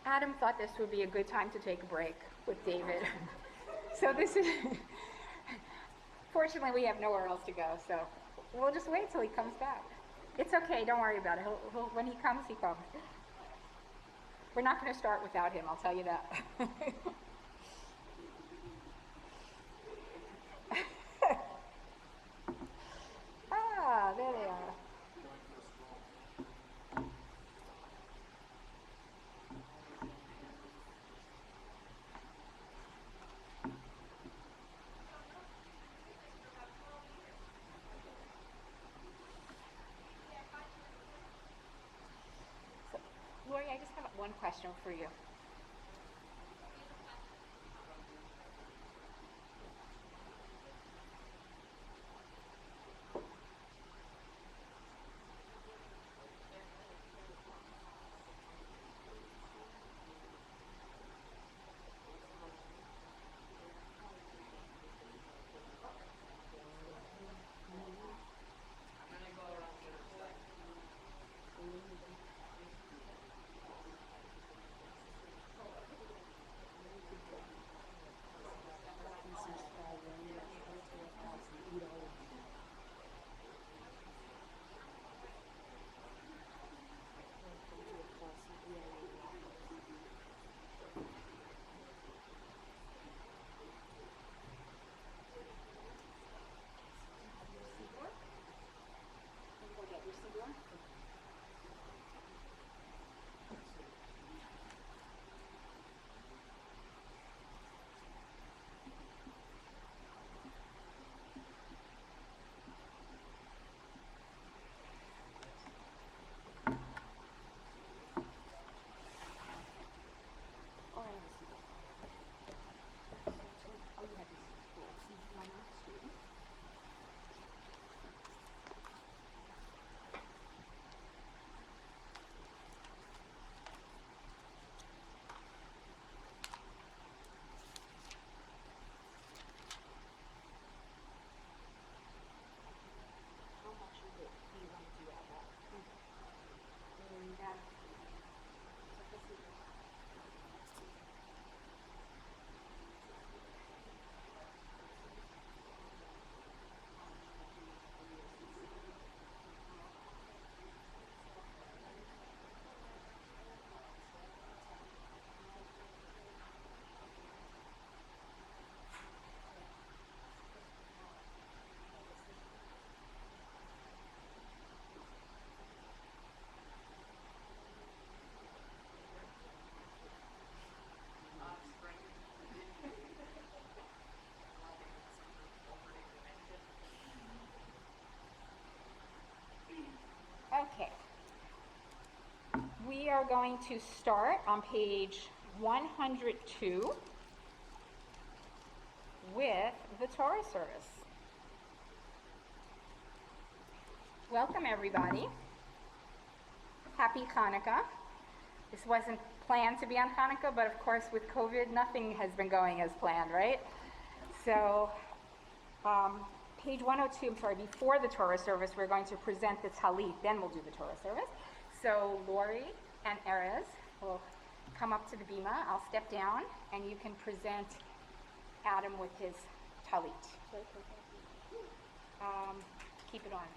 Adam thought this would be a good time to take a break with David. So this is, fortunately we have nowhere else to go, so we'll just wait till he comes back. It's okay, don't worry about it. When he comes, he comes. We're not going to start without him, I'll tell you that. Ah, there they are. So, Lori, I just have one question for you. Okay. We are going to start on page 102 with the Torah service. Welcome, everybody. Happy Hanukkah. This wasn't planned to be on Hanukkah, but of course with COVID, nothing has been going as planned, right? So, page 102, before the Torah service, we're going to present the Talit, then we'll do the Torah service. So Lori and Erez will come up to the bima. I'll step down, and you can present Adam with his Talit. Keep it on.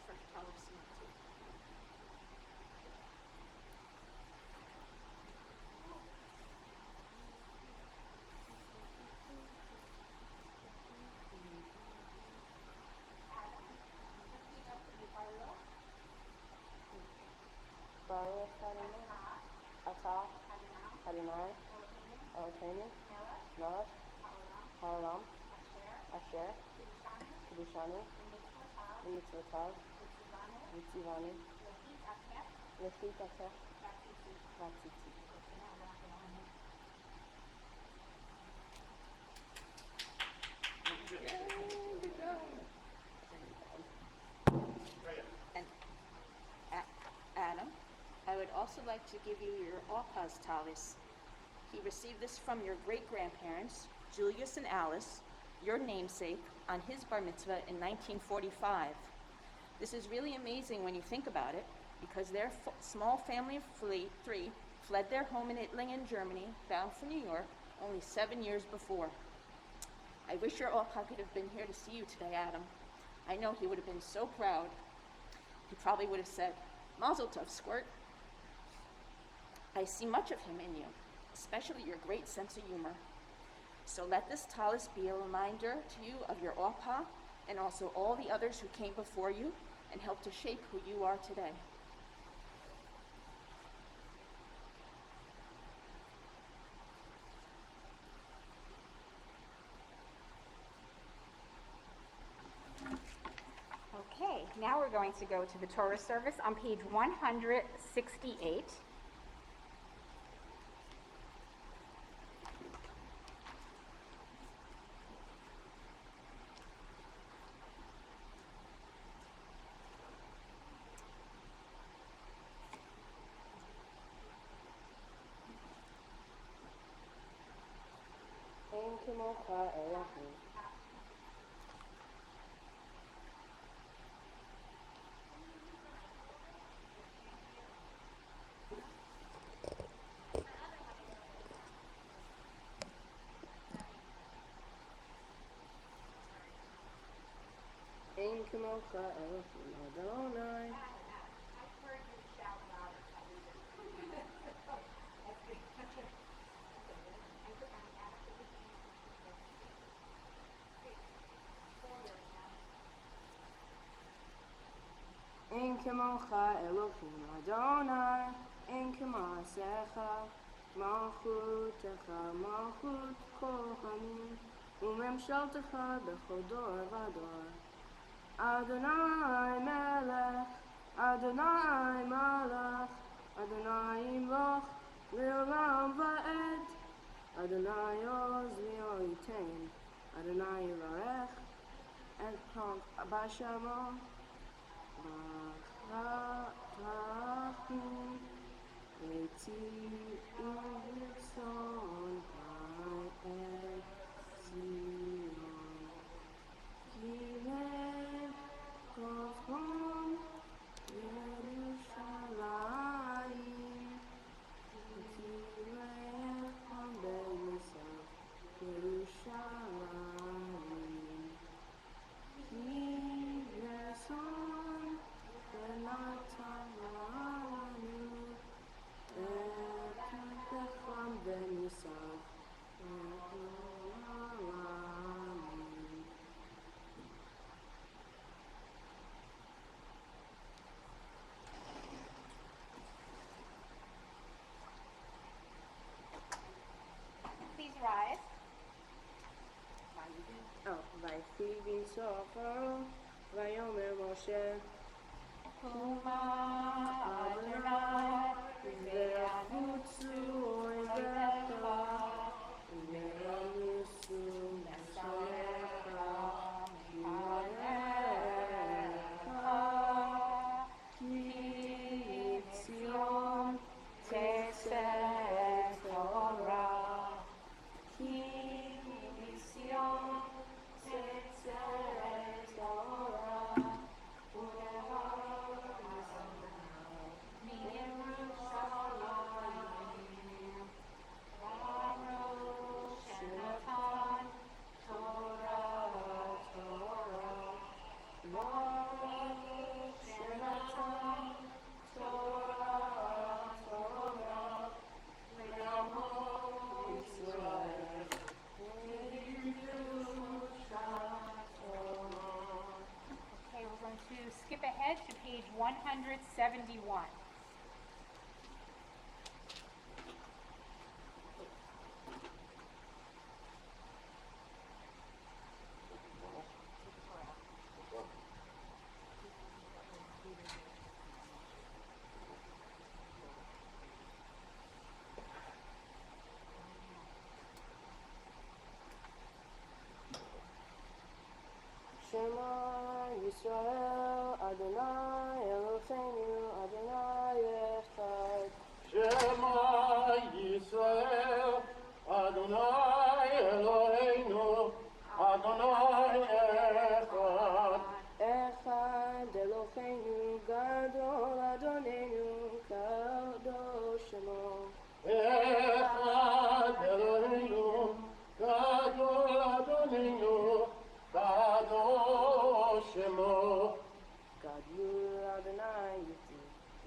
Fresh color smell too. Baruch Atah Adonai Elokeinu Melech Haolam Asher Kidushanu V'mitzvotav V'tzivanu Lefi Tatech V'tzitzi. to give you your Orpah's talis. He received this from your great-grandparents, Julius and Alice, your namesake, on his bar mitzvah in 1945. This is really amazing when you think about it, because their small family of three fled their home in Ittlingen, Germany, bound for New York, only 7 years before. I wish your Orpah could have been here to see you today, Adam. I know he would have been so proud. He probably would have said, "Mazel tov, Squirt." I see much of him in you, especially your great sense of humor. So let this talis be a reminder to you of your Orpah and also all the others who came before you and helped to shape who you are today. Okay, now we're going to go to the Torah service on page 168. אין כמוך אלוהים. אין כמוך אלוהים אדוני. אין כמוך אלוהים אדוני, אין כמעשיך, מלכותך מלכות כהנים, וממשלתך בכל דור ודור. אדוני מלך, אדוני מלך, אדוני ימלוך לעולם ועד. אדוני עוז ולא ייתן, אדוני יברך את כל בשמו. Rachum Etzion Ha'et Zion Kilev Kovon Yerushalayim Kilev Hambenisah Yerushalayim Kileson Please rise. ויפי סופר ויאמר משה Kuma Adonai ויחוצו אויביך וירמסו משריך מפניך כי ציון תצא תורה כי ציון תצא תורה skip ahead to page 171. Shema Yisrael Adonai Eloheinu Adonai Echad. ישראל, אדוני אלוהינו, אדוני אחד. אחד אלוהינו גדול, אדוננו קדוש שמו. אחד אלוהינו, גדול אדוננו, קדוש שמו. גדול אדוני איתי,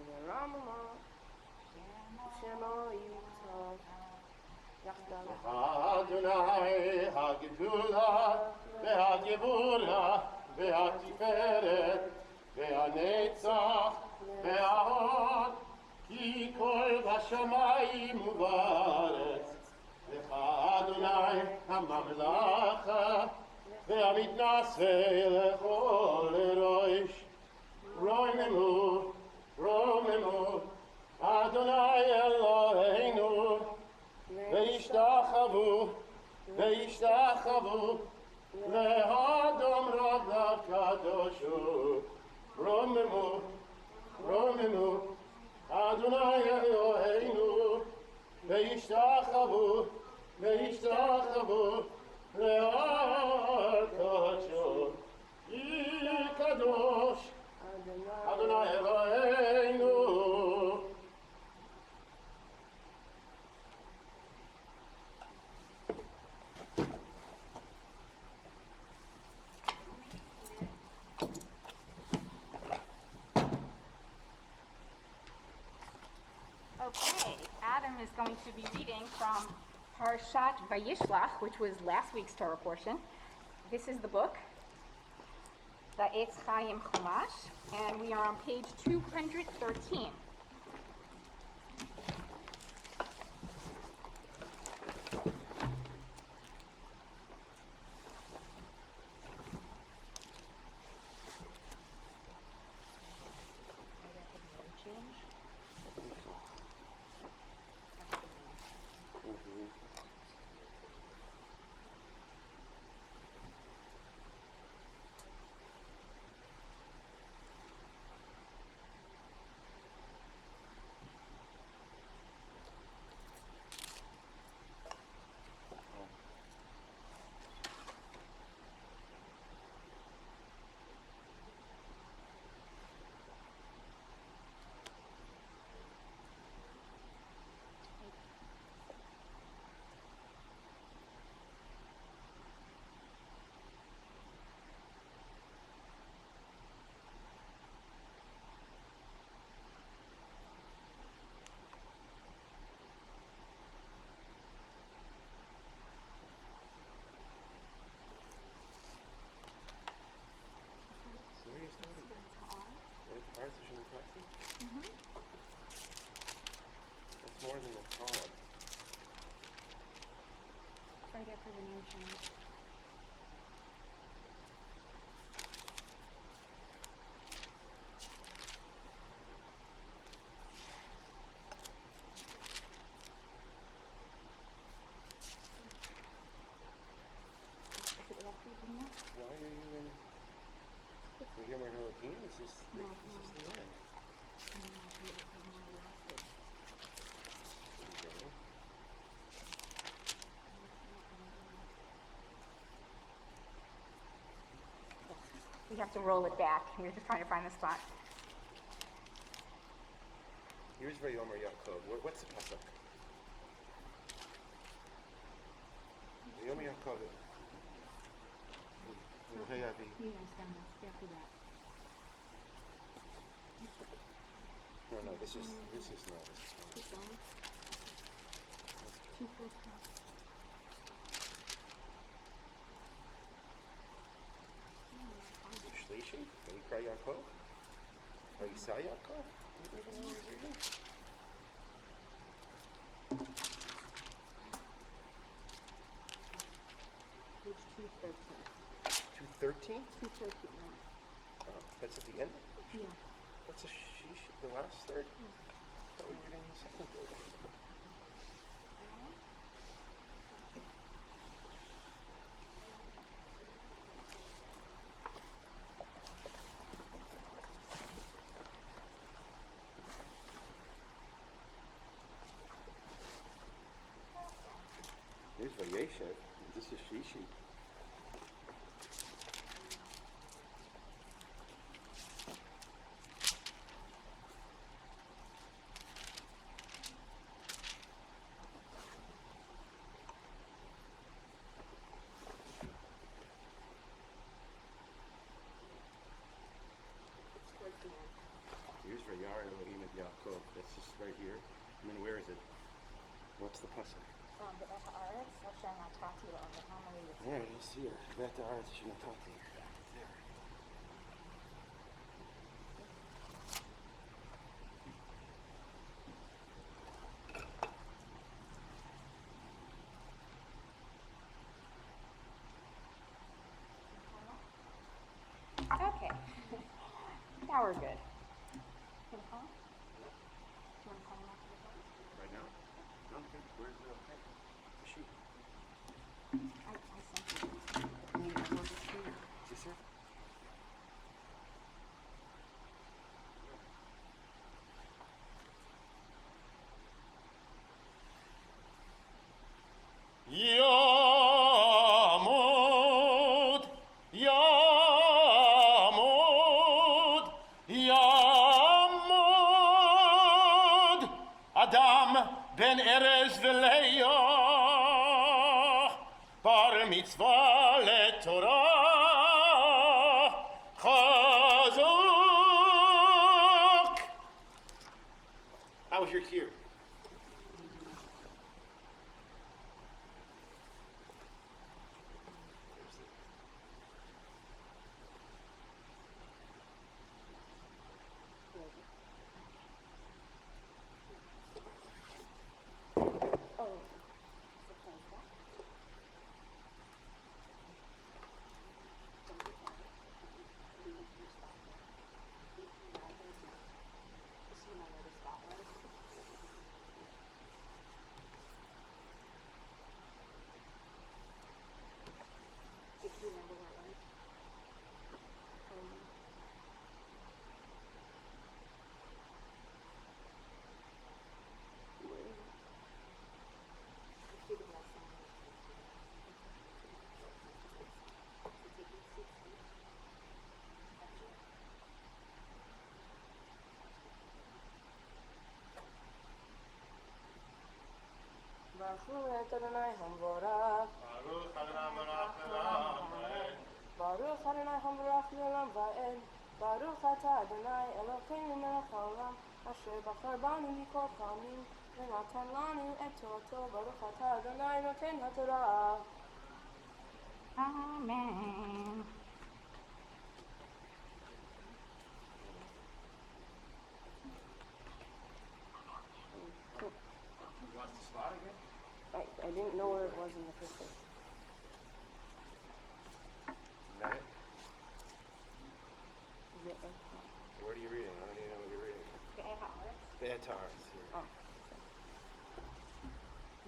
ורמה שמו איתו. יחדיו. אדוני הגדולה והגבורה והתפארת והנצח וההוד, כי כל בשמיים ובארץ. לך אדוני הממלכה והמתנשא לכל ראש. רוממו, רוממו, אדוני אלוהינו, וישתחוו, וישתחוו, לאדום רגליו קדושו. רוממו, רוממו, אדוני אלוהינו, וישתחוו, וישתחוו, לאד קדושו. כי קדוש, אדוני אלוהינו. Okay, Adam is going to be reading from Parshat Vayishlach, which was last week's Torah portion. This is the book, the Eitz Chaim Chumash, and we are on page 213. That's more than the column. Right after the name change. Why are you in? We're here in Elohim? Is this the end? We have to roll it back. We're just trying to find the spot. Here's Vayomer Yaakov. What's the pasuk? Vayomer Yaakov. Hey, Avi. No, this is not. Shlishi? Vayikra Yaakov? Vayisa Yaakov? Page 213. 213? 213, That's at the end? yeah. What's the last third? I thought we were reading the second third. Here's Vayeshev. This is Shishi. Here's Vayar Elohim et Yaakov. That's just right here. I mean, where is it? What's the pasuk? Yeah, it is here. Beth Ahm Shinatati. There. Okay. Now we're good. Right now? No, okay. Where's the sheet? This here? Yamod, Yamod, Yamod, Adam ben Erez v'Leah, Bar Mitzvah le Torah, Chazak. How was your cue? Baruch et Adonai Hamvorach. Baruch Adonai Hamvorach Le'olam Va'ed. Baruch atah Adonai Elokeinu melech haolam asher bachar banu mikol pamim ונתן לנו את תורתו. Baruch atah Adonai noten haTorah. Amen. You lost the spot again? I didn't know where it was in the first place. Is that it? Is it What are you reading? I don't even know what you're reading. Be'etar. Oh.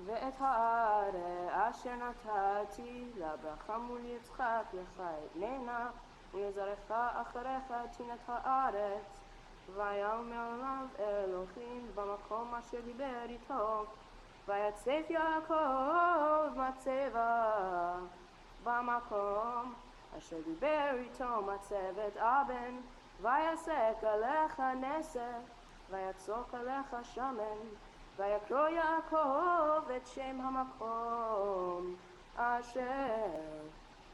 ואת הארץ אשר נתתי לברכה מול יצחק לך אתננה ולזרעך אחריך תינת הארץ ויאמר אליו אלוהים במקום אשר דיבר איתו ויצף יעקב מצבה במקום אשר דיבר איתו מצבת אבן ויסק עליך נסך ויצוק עליך שמן ויקרא יעקב את שם המקום אשר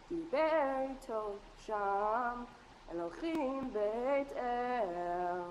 דיבר איתו שם אלוהים בית אל.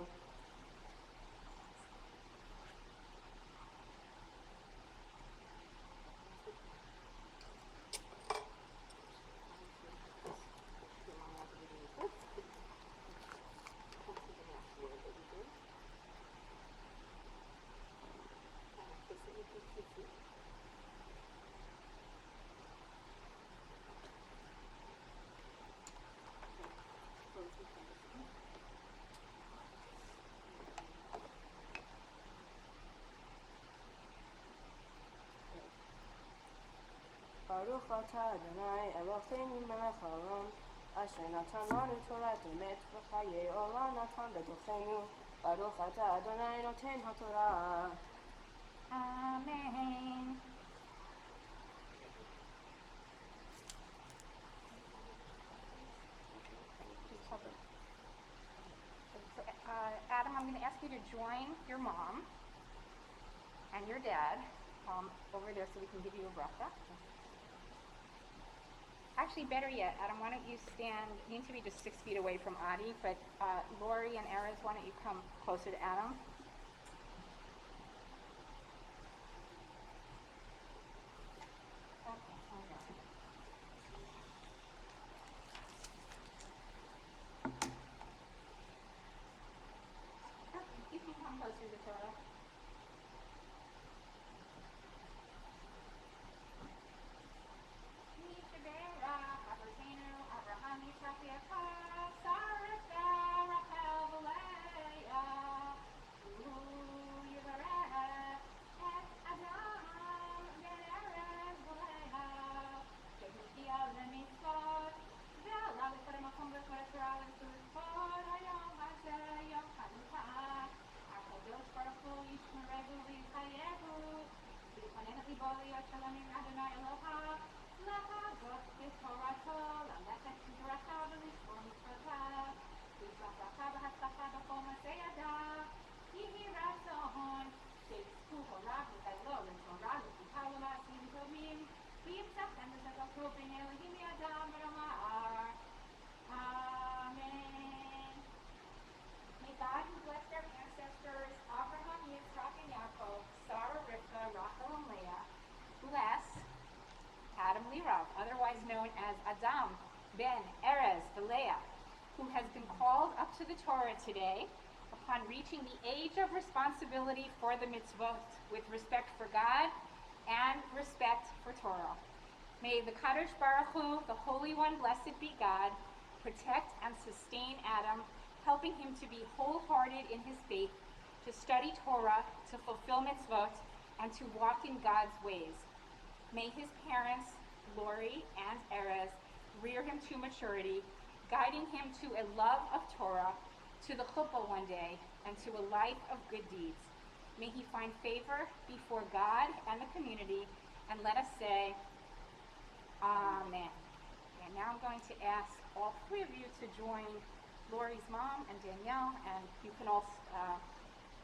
ברוך אתה אדוני אלוהינו מלך העולם אשר נתן לנו תורת אמת וחיי עולם נתן בתוכנו ברוך אתה אדוני נותן התורה. Amen. you to join your mom and your dad over there so we can give you a bracha. Actually, better yet, Adam, why don't you stand, you need to be just 6 feet away from Adi, but Lori and Erez, why don't you come closer to Adam? Okay, hold on. Okay, you can come closer to Torah. Amen. May God who blessed our ancestors, Abraham, Yitzhak, and Yaakov, Sarah, Rivka, Rachel, and Leah, bless Adam Lirov, otherwise known as Adam ben Erez Leah, who has been called up to the Torah today upon reaching the age of responsibility for the mitzvot with respect for God and respect for Torah. May the Kadosh Baruch Hu, the Holy One, blessed be God, protect and sustain Adam, helping him to be wholehearted in his faith, to study Torah, to fulfill mitzvot, and to walk in God's ways. May his parents, Lori and Erez, rear him to maturity, guiding him to a love of Torah, to the chuppah one day, and to a life of good deeds. May he find favor before God and the community, and let us say, Amen. And now I'm going to ask all three of you to join Lori's mom and Danielle, and you can all,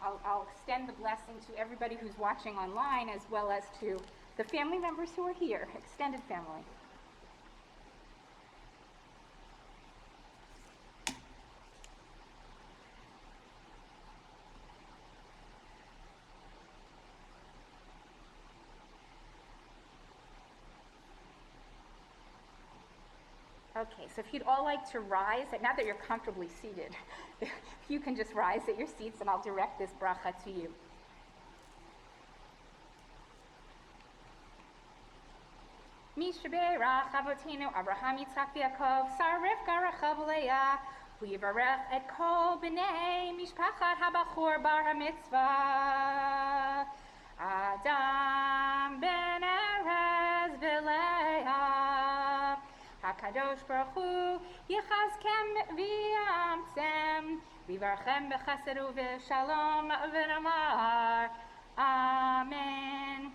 I'll extend the blessing to everybody who's watching online as well as to the family members who are here, extended family. Okay, so if you'd all like to rise, now that you're comfortably seated, if you can just rise at your seats and I'll direct this bracha to you. Mishaberach Avotenu Abraham Yitzchak Yaakov Sarah Rivka Rachel Leah Hu Yivarech et kol b'nei Mishpachat Habachor Bar Mitzvah Adam ben Erez v'Leah HaKadosh Baruch Hu Yichazkem v'yamtzem V'yivarchem b'chesed u'v'shalom v'namar Amen.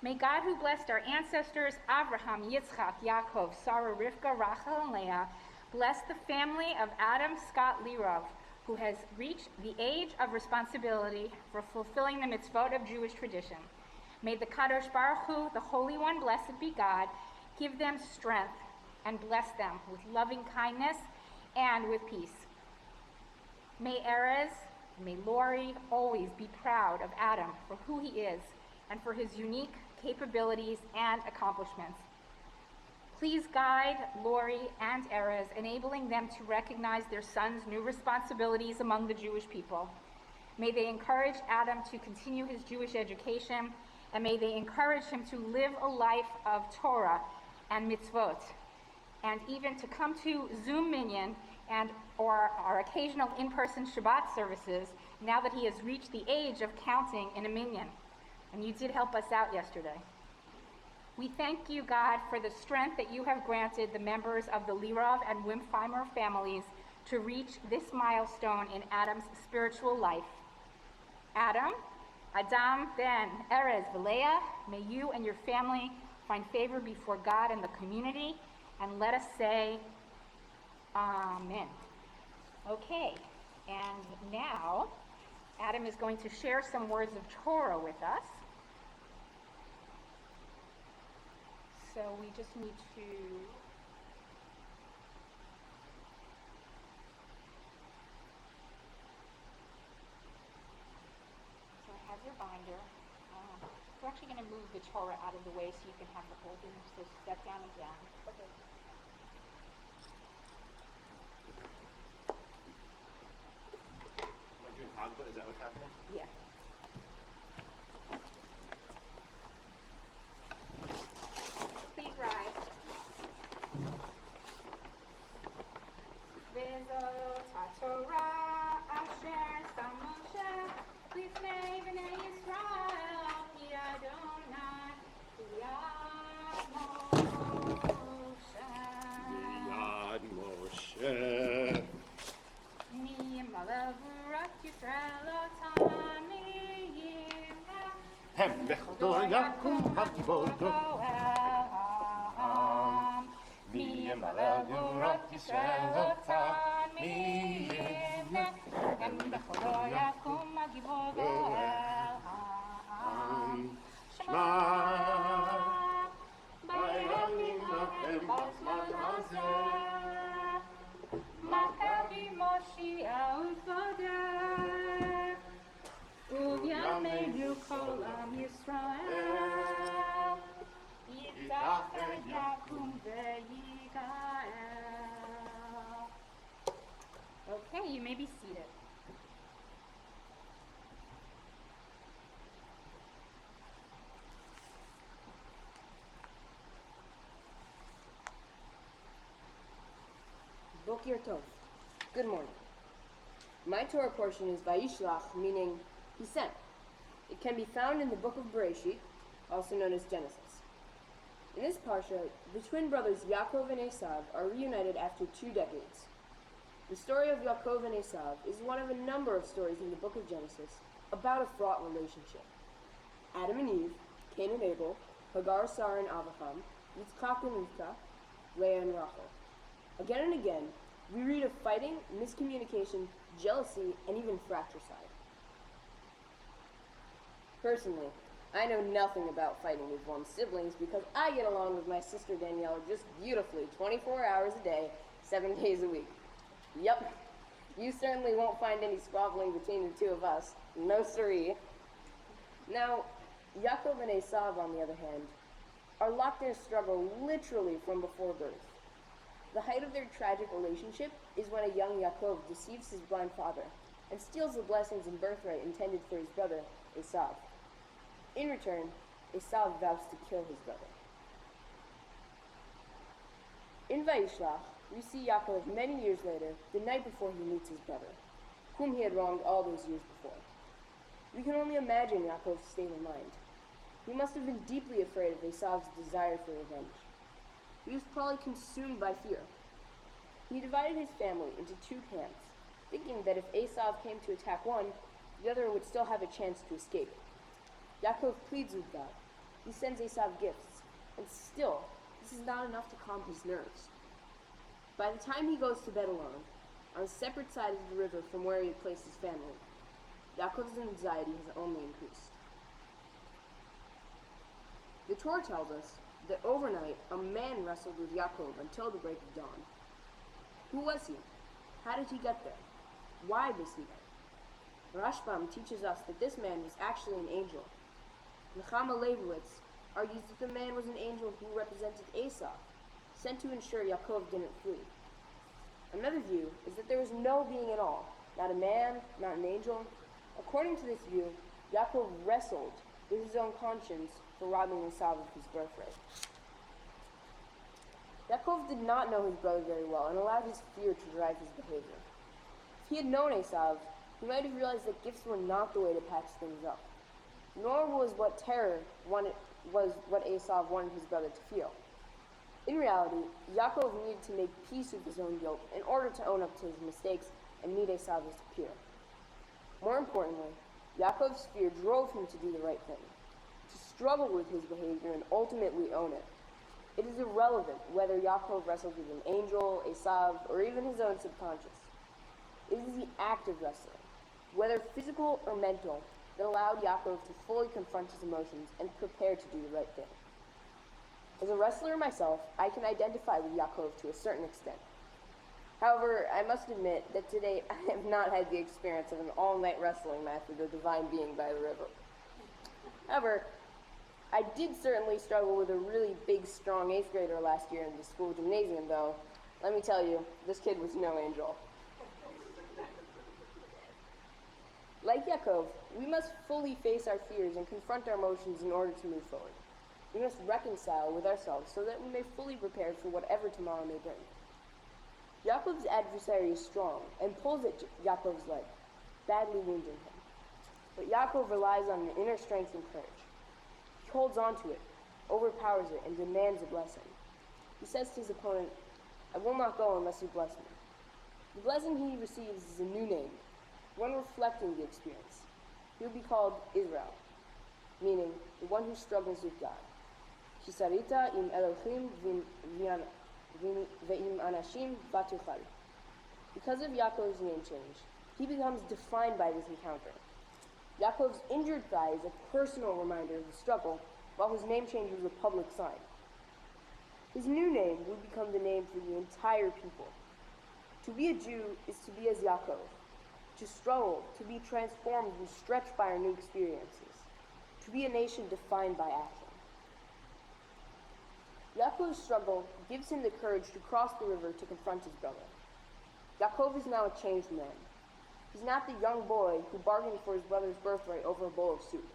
May God, who blessed our ancestors, Abraham, Yitzchak, Yaakov, Sarah, Rivka, Rachel, and Leah, bless the family of Adam Scott Lirov, who has reached the age of responsibility for fulfilling the mitzvot of Jewish tradition. May the Kadosh Baruch Hu, the Holy One, blessed be God, give them strength and bless them with loving kindness and with peace. May Erez, may Lori always be proud of Adam for who he is and for his unique capabilities and accomplishments. Please guide Lori and Erez, enabling them to recognize their son's new responsibilities among the Jewish people. May they encourage Adam to continue his Jewish education, and may they encourage him to live a life of Torah and mitzvot, and even to come to Zoom Minyan and or our occasional in-person Shabbat services now that he has reached the age of counting in a minyan. And you did help us out yesterday. We thank you, God, for the strength that you have granted the members of the Lirov and Wimpheimer families to reach this milestone in Adam's spiritual life. Adam ben Erez v'Leah, may you and your family find favor before God and the community, and let us say, Amen. Okay, and now Adam is going to share some words of Torah with us. So we just need to so I have your binder. We're actually going to move the Torah out of the way so you can have the whole thing. So step down and down. Okay. Am I doing Hagba? Is that what's happening? Yeah. Please rise. Vezot HaTorah asher sam Moshe lifnei bnei Yisrael ki Adonai yad Moshe. Yad Moshe. Mi malavurat Yisrael otam miyimna Hem bechdo yakum hakibodo. Miyem alavurat Yisrael otam miyimna. Hem bechdo yakum hagibodo el ha'am. Shema Bayamim lachem b'zman hazeh. Maccabi Moshiach Uvadeh, Uvyamenu Kol Am Yisrael, Yitzchak Yakum veYigael. Okay, you may be seated. Boker Tov. Good morning. My Torah portion is Vayishlach, meaning he sent. It can be found in the book of Bereshit, also known as Genesis. In this parsha, the twin brothers Yaakov and Esav are reunited after 2 decades. The story of Yaakov and Esav is one of a number of stories in the book of Genesis about a fraught relationship. Adam and Eve, Cain and Abel, Hagar, Sarah and Abraham, Yitzchak and Rivka, Leah and Rachel. Again and again, we read of fighting, miscommunication, jealousy, and even fratricide. Personally, I know nothing about fighting with one's siblings because I get along with my sister Danielle just beautifully 24 hours a day, 7 days a week. Yup, you certainly won't find any squabbling between the two of us. No siree. Now, Yaakov and Esav, on the other hand, are locked in a struggle literally from before birth. The height of their tragic relationship is when a young Yaakov deceives his blind father and steals the blessings and birthright intended for his brother, Esav. In return, Esav vows to kill his brother. In Vayishlach, we see Yaakov many years later, the night before he meets his brother, whom he had wronged all those years before. We can only imagine Yaakov's state of mind. He must have been deeply afraid of Esav's desire for revenge. He was probably consumed by fear. He divided his family into 2 camps, thinking that if Esav came to attack one, the other would still have a chance to escape. Yaakov pleads with God. He sends Esav gifts, and still, this is not enough to calm his nerves. By the time he goes to bed alone, on a separate side of the river from where he had placed his family, Yaakov's anxiety has only increased. The Torah tells us that overnight a man wrestled with Yaakov until the break of dawn. Who was he? How did he get there? Why was he there? Rashbam teaches us that this man was actually an angel. Nechama Leibowitz argues that the man was an angel who represented Esav, sent to ensure Yaakov didn't flee. Another view is that there was no being at all, not a man, not an angel. According to this view, Yaakov wrestled with his own conscience for robbing Esav of his birthright. Yaakov did not know his brother very well and allowed his fear to drive his behavior. If he had known Esav, he might have realized that gifts were not the way to patch things up, nor was what Esav wanted his brother to feel. In reality, Yaakov needed to make peace with his own guilt in order to own up to his mistakes and meet Esav as a peer. More importantly, Yaakov's fear drove him to do the right thing, to struggle with his behavior and ultimately own it. It is irrelevant whether Yaakov wrestled with an angel, Esav, or even his own subconscious. It is the act of wrestling, whether physical or mental, that allowed Yaakov to fully confront his emotions and prepare to do the right thing. As a wrestler myself, I can identify with Yaakov to a certain extent. However, I must admit that today I have not had the experience of an all-night wrestling match with a divine being by the river. However, I did certainly struggle with a really big, strong 8th grader last year in the school gymnasium, though. Let me tell you, this kid was no angel. Like Yaakov, we must fully face our fears and confront our emotions in order to move forward. We must reconcile with ourselves so that we may fully prepare for whatever tomorrow may bring. Yaakov's adversary is strong and pulls at Yaakov's leg, badly wounding him. But Yaakov relies on an inner strength and courage. He holds on to it, overpowers it, and demands a blessing. He says to his opponent, "I will not go unless you bless me." The blessing he receives is a new name, one reflecting the experience. He will be called Israel, meaning the one who struggles with God. Kisarita im Elohim ve'im anashim vatuchal. Because of Yaakov's name change, he becomes defined by this encounter. Yaakov's injured thigh is a personal reminder of the struggle, while his name change was a public sign. His new name would become the name for the entire people. To be a Jew is to be as Yaakov, to struggle, to be transformed and stretched by our new experiences, to be a nation defined by action. Yaakov's struggle gives him the courage to cross the river to confront his brother. Yaakov is now a changed man. He's not the young boy who bargained for his brother's birthright over a bowl of soup.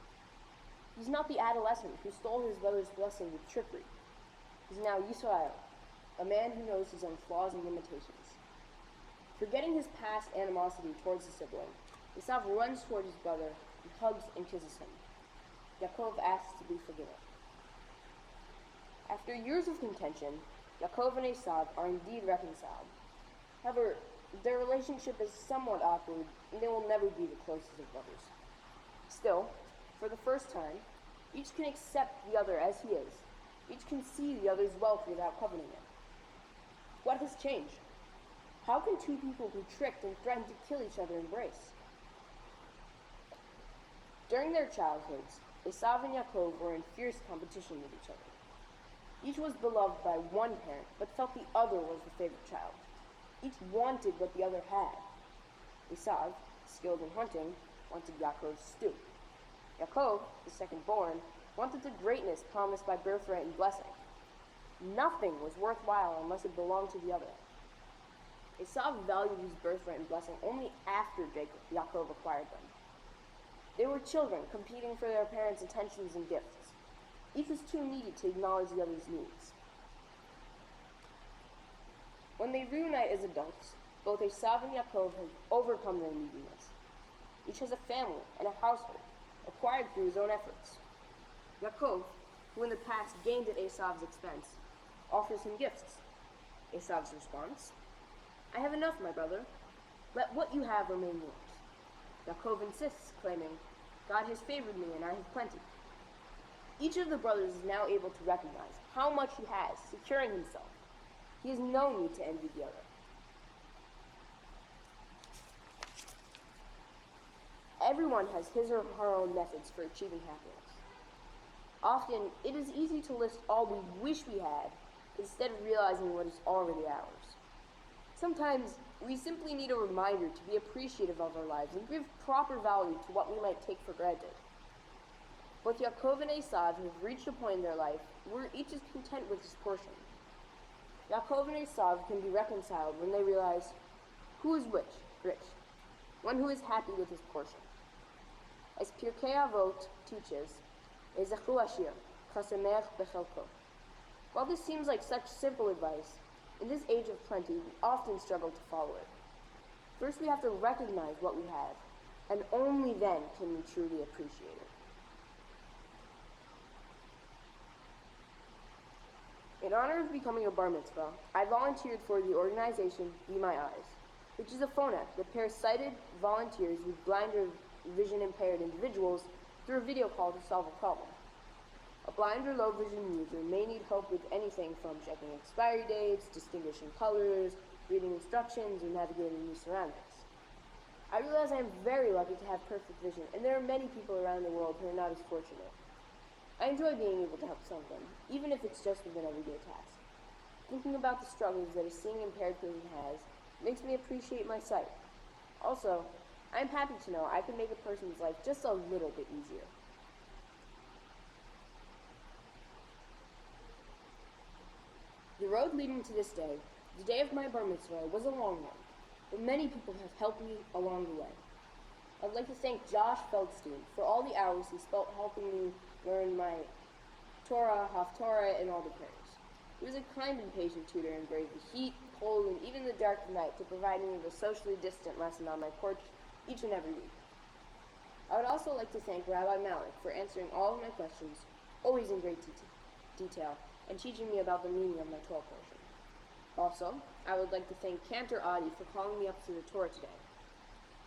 He's not the adolescent who stole his brother's blessing with trickery. He's now Yisrael, a man who knows his own flaws and limitations. Forgetting his past animosity towards his sibling, Esav runs toward his brother and hugs and kisses him. Yaakov asks to be forgiven. After years of contention, Yaakov and Esav are indeed reconciled. However, their relationship is somewhat awkward, and they will never be the closest of brothers. Still, for the first time, each can accept the other as he is. Each can see the other's wealth without coveting it. What has changed? How can two people who tricked and threatened to kill each other embrace? During their childhoods, Esav and Yaakov were in fierce competition with each other. Each was beloved by one parent, but felt the other was the favorite child. Each wanted what the other had. Esav, skilled in hunting, wanted Yaakov's stew. Yaakov, the second born, wanted the greatness promised by birthright and blessing. Nothing was worthwhile unless it belonged to the other. Esav valued his birthright and blessing only after Yaakov acquired them. They were children competing for their parents' attentions and gifts. Each was too needy to acknowledge the other's needs. When they reunite as adults, both Esav and Yaakov have overcome their neediness. Each has a family and a household, acquired through his own efforts. Yaakov, who in the past gained at Esav's expense, offers him gifts. Esav's response, "I have enough, my brother. Let what you have remain yours." Yaakov insists, claiming, "God has favored me and I have plenty." Each of the brothers is now able to recognize how much he has, securing himself. He has no need to envy the other. Everyone has his or her own methods for achieving happiness. Often, it is easy to list all we wish we had instead of realizing what is already ours. Sometimes, we simply need a reminder to be appreciative of our lives and give proper value to what we might take for granted. Both Yaakov and Esav have reached a point in their life where each is content with his portion. Yaakov and Esav can be reconciled when they realize who is rich, one who is happy with his portion. As Pirkei Avot teaches, Ezechu Ashir, Chasemech Bechelko. While this seems like such simple advice, in this age of plenty, we often struggle to follow it. First, we have to recognize what we have, and only then can we truly appreciate it. In honor of becoming a bar mitzvah, I volunteered for the organization Be My Eyes, which is a phone app that pairs sighted volunteers with blind or vision-impaired individuals through a video call to solve a problem. A blind or low-vision user may need help with anything from checking expiry dates, distinguishing colors, reading instructions, or navigating new surroundings. I realize I am very lucky to have perfect vision, and there are many people around the world who are not as fortunate. I enjoy being able to help someone, even if it's just with an everyday task. Thinking about the struggles that a seeing impaired person has makes me appreciate my sight. Also, I am happy to know I can make a person's life just a little bit easier. The road leading to this day, the day of my bar mitzvah, was a long one, but many people have helped me along the way. I'd like to thank Josh Feldstein for all the hours he spent helping me learn my Torah, Haftorah, and all the prayers. He was a kind and patient tutor and braved the heat, cold, and even the dark of night to provide me with a socially distant lesson on my porch each and every week. I would also like to thank Rabbi Malik for answering all of my questions, always in great detail, and teaching me about the meaning of my Torah portion. Also, I would like to thank Cantor Adi for calling me up to the Torah today.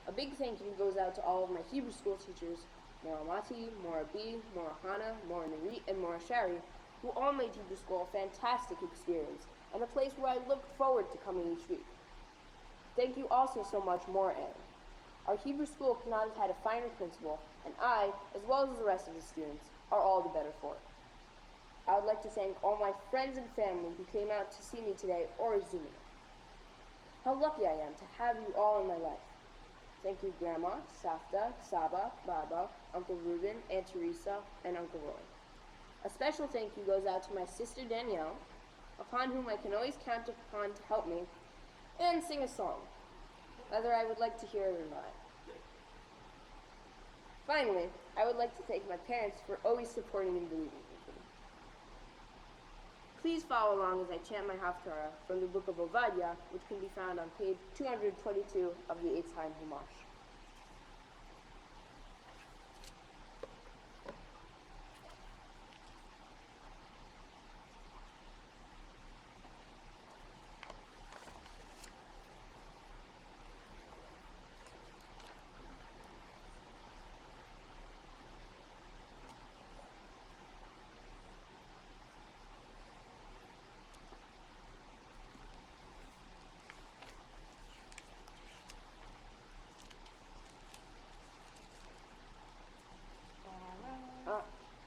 A big thank you goes out to all of my Hebrew school teachers, Mora Mati, Mora B, Mora Hana, Mora Nari, and Mora Shari, who all made Hebrew school a fantastic experience and a place where I look forward to coming each week. Thank you also so much, Mora Ann. Our Hebrew school could not have had a finer principal, and I, as well as the rest of the students, are all the better for it. I would like to thank all my friends and family who came out to see me today or is Zooming. How lucky I am to have you all in my life. Thank you, Grandma, Safta, Saba, Baba, Uncle Reuben, Aunt Teresa, and Uncle Roy. A special thank you goes out to my sister Danielle, upon whom I can always count upon to help me, and sing a song, whether I would like to hear it or not. Finally, I would like to thank my parents for always supporting and believing in me. Please follow along as I chant my Haftarah from the book of Obadiah, which can be found on page 222 of the Eitz Chaim Humash.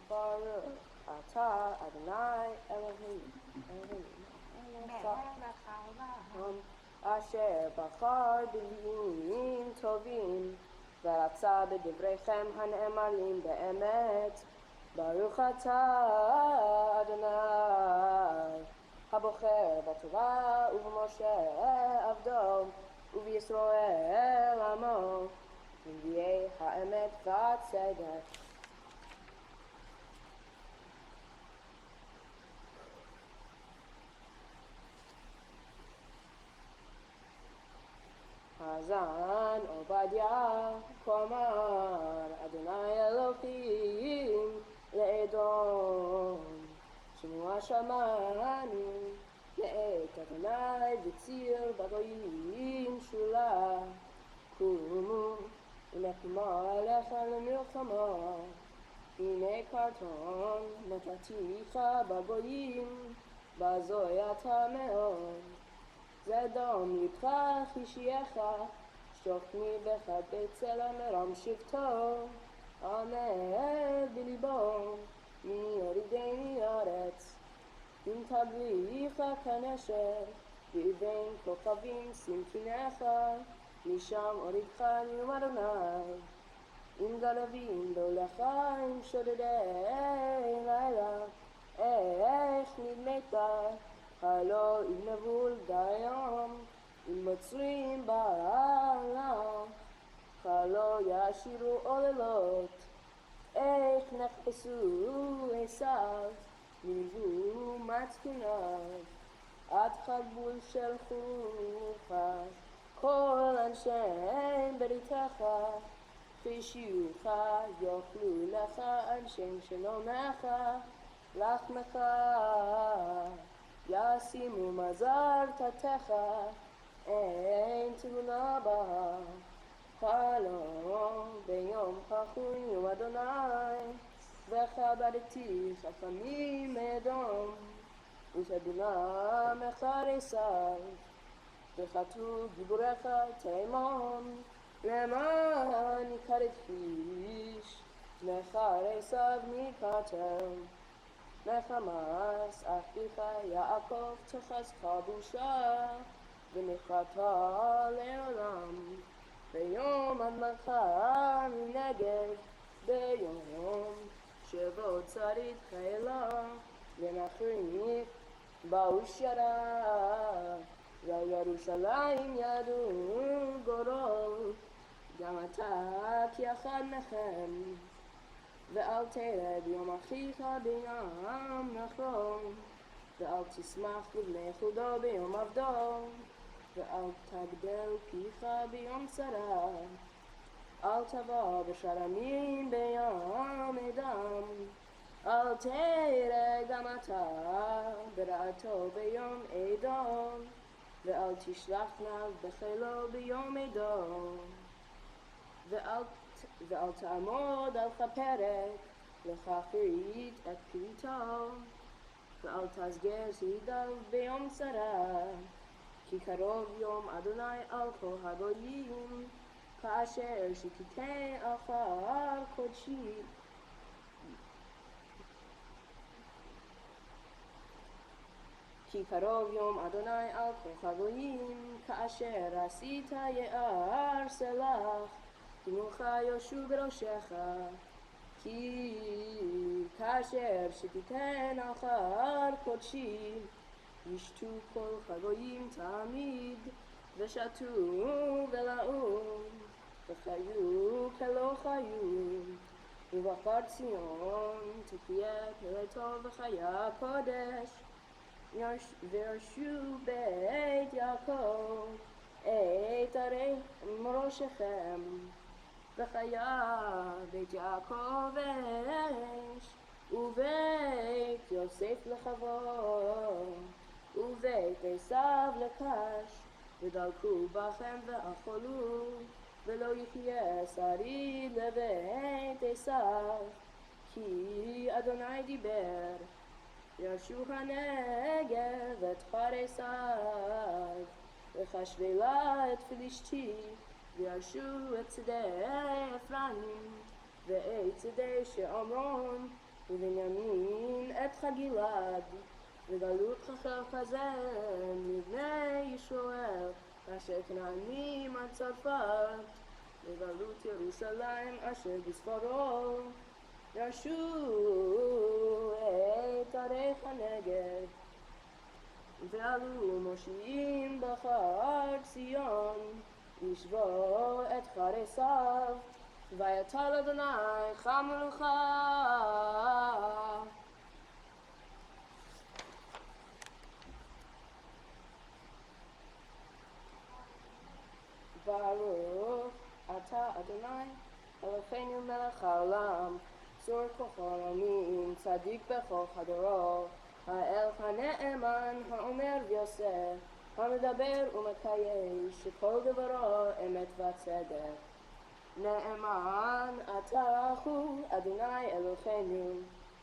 Baruch atah Adonai Eloheinu asher bachar b'nbiim tovim v'ratza b'divreichem hane'emarim be'emet. Baruch atah Adonai habocher b'Torah u'b'Moshe avdo u'b'Yisroel amo v'nbiei ha'emet v'atzedek. Hazan Obadiah Komar Adonai Elohim Le'edom Shemua Shamanu Le'et Adonai V'tzir Bagoyim Shula Kumu U'nekuma Alecha L'milchama Hine Karton Netaticha Bagoyim Bazoyata Me'on Zedom Yitcha Chishiecha Shokni Bechad Beitzela Meram Shivto Amer Bilibo Mi Yoridei Aretz Im Tablicha Kanesher V'Ivein Kokavim Simkinecha Misham Oridcha Yom Adonai Im Galavim Dolecha Im Shodedei Laila Ech Nidmeta Halo Ibnevul Dayam Imotzrim Ba'ala Halo Yashiru Olelot Eich Nechpesu Esav Nivu Matzkinav Ad Chabul Shel Chucha Kol Anshem Beritecha Chishiyucha Yochlu Lecha Anshem Shelomecha Lachmecha Yasimu mazar tatecha, ein tuna ba. Halom beyom chachun yom Adonai, v'chabadeti chachamim edom, u'taduna mecharesav, v'chatu giburecha teimon, למען יקר את איש, נחרי סב מקטר. נחמס אחיך יעקב תחזך בושה, ונכרת לעולם. ביום עמלך מנגד, ביום שבו צריך חילה, ונחריף באושרה. ועל ירושלים ידעו גורל, גם אתה כאחד מכם. ואל תרד יום אחיך ביום נחרון, ואל תשמח לבני חודו ביום עבדו, ואל תגדל פיך ביום צרה. אל תבוא בשרמים ביום אדם, אל תראה גם אתה ברעתו ביום אדום, ואל תשלח נב בחילו ביום אדום. ואל תעמוד על כפרק לכפרית את פריתו, ואל תסגר שרידיו ביום צרה, כי קרוב יום אדוני על כל הגויים, כאשר שתיתן אחר קודשי. כי קרוב יום אדוני על כל הגויים, כאשר עשית יער סלח, תמוך יושו בראשך. כי כאשר שתיתן אחר קודשי, ישתו כל הגויים תמיד, ושתו ולאו, וחיו כלא חיו. ובכפר ציון תחיה פרתו וחיה קודש, וירשו בית יעקב את ערי מראשכם. וחיה בית יעקב אש, ובית יוסף לכבוד, ובית עשיו לקש. ודלקו בכם ואכלו, ולא יחיה שריד לבית עשיו, כי אדוני דיבר. ירשו הנגב את פרסיו, וחשבלה את פלישתי, וירשו את שדה אפרים, ואת שדה שעמרון, ובנימין את חגילד. וגלות חכר כזה מבני ישראל, אשר כנענים עד צרפת. וגלות ירושלים אשר בספרו, ירשו את ערי הנגב. ועלו מושיעים בחר ציון, ישבו את חרסיו, ויטל אדוני חמלך. ברוך אתה אדוני אלוהינו מלך העולם, צור ככל עולמים, צדיק בכל הדורות, האל הנאמן האומר ויעשה, המדבר ומקיים, שכל דברו אמת וצדק. נאמן אתה הוא אדוני אלוהינו,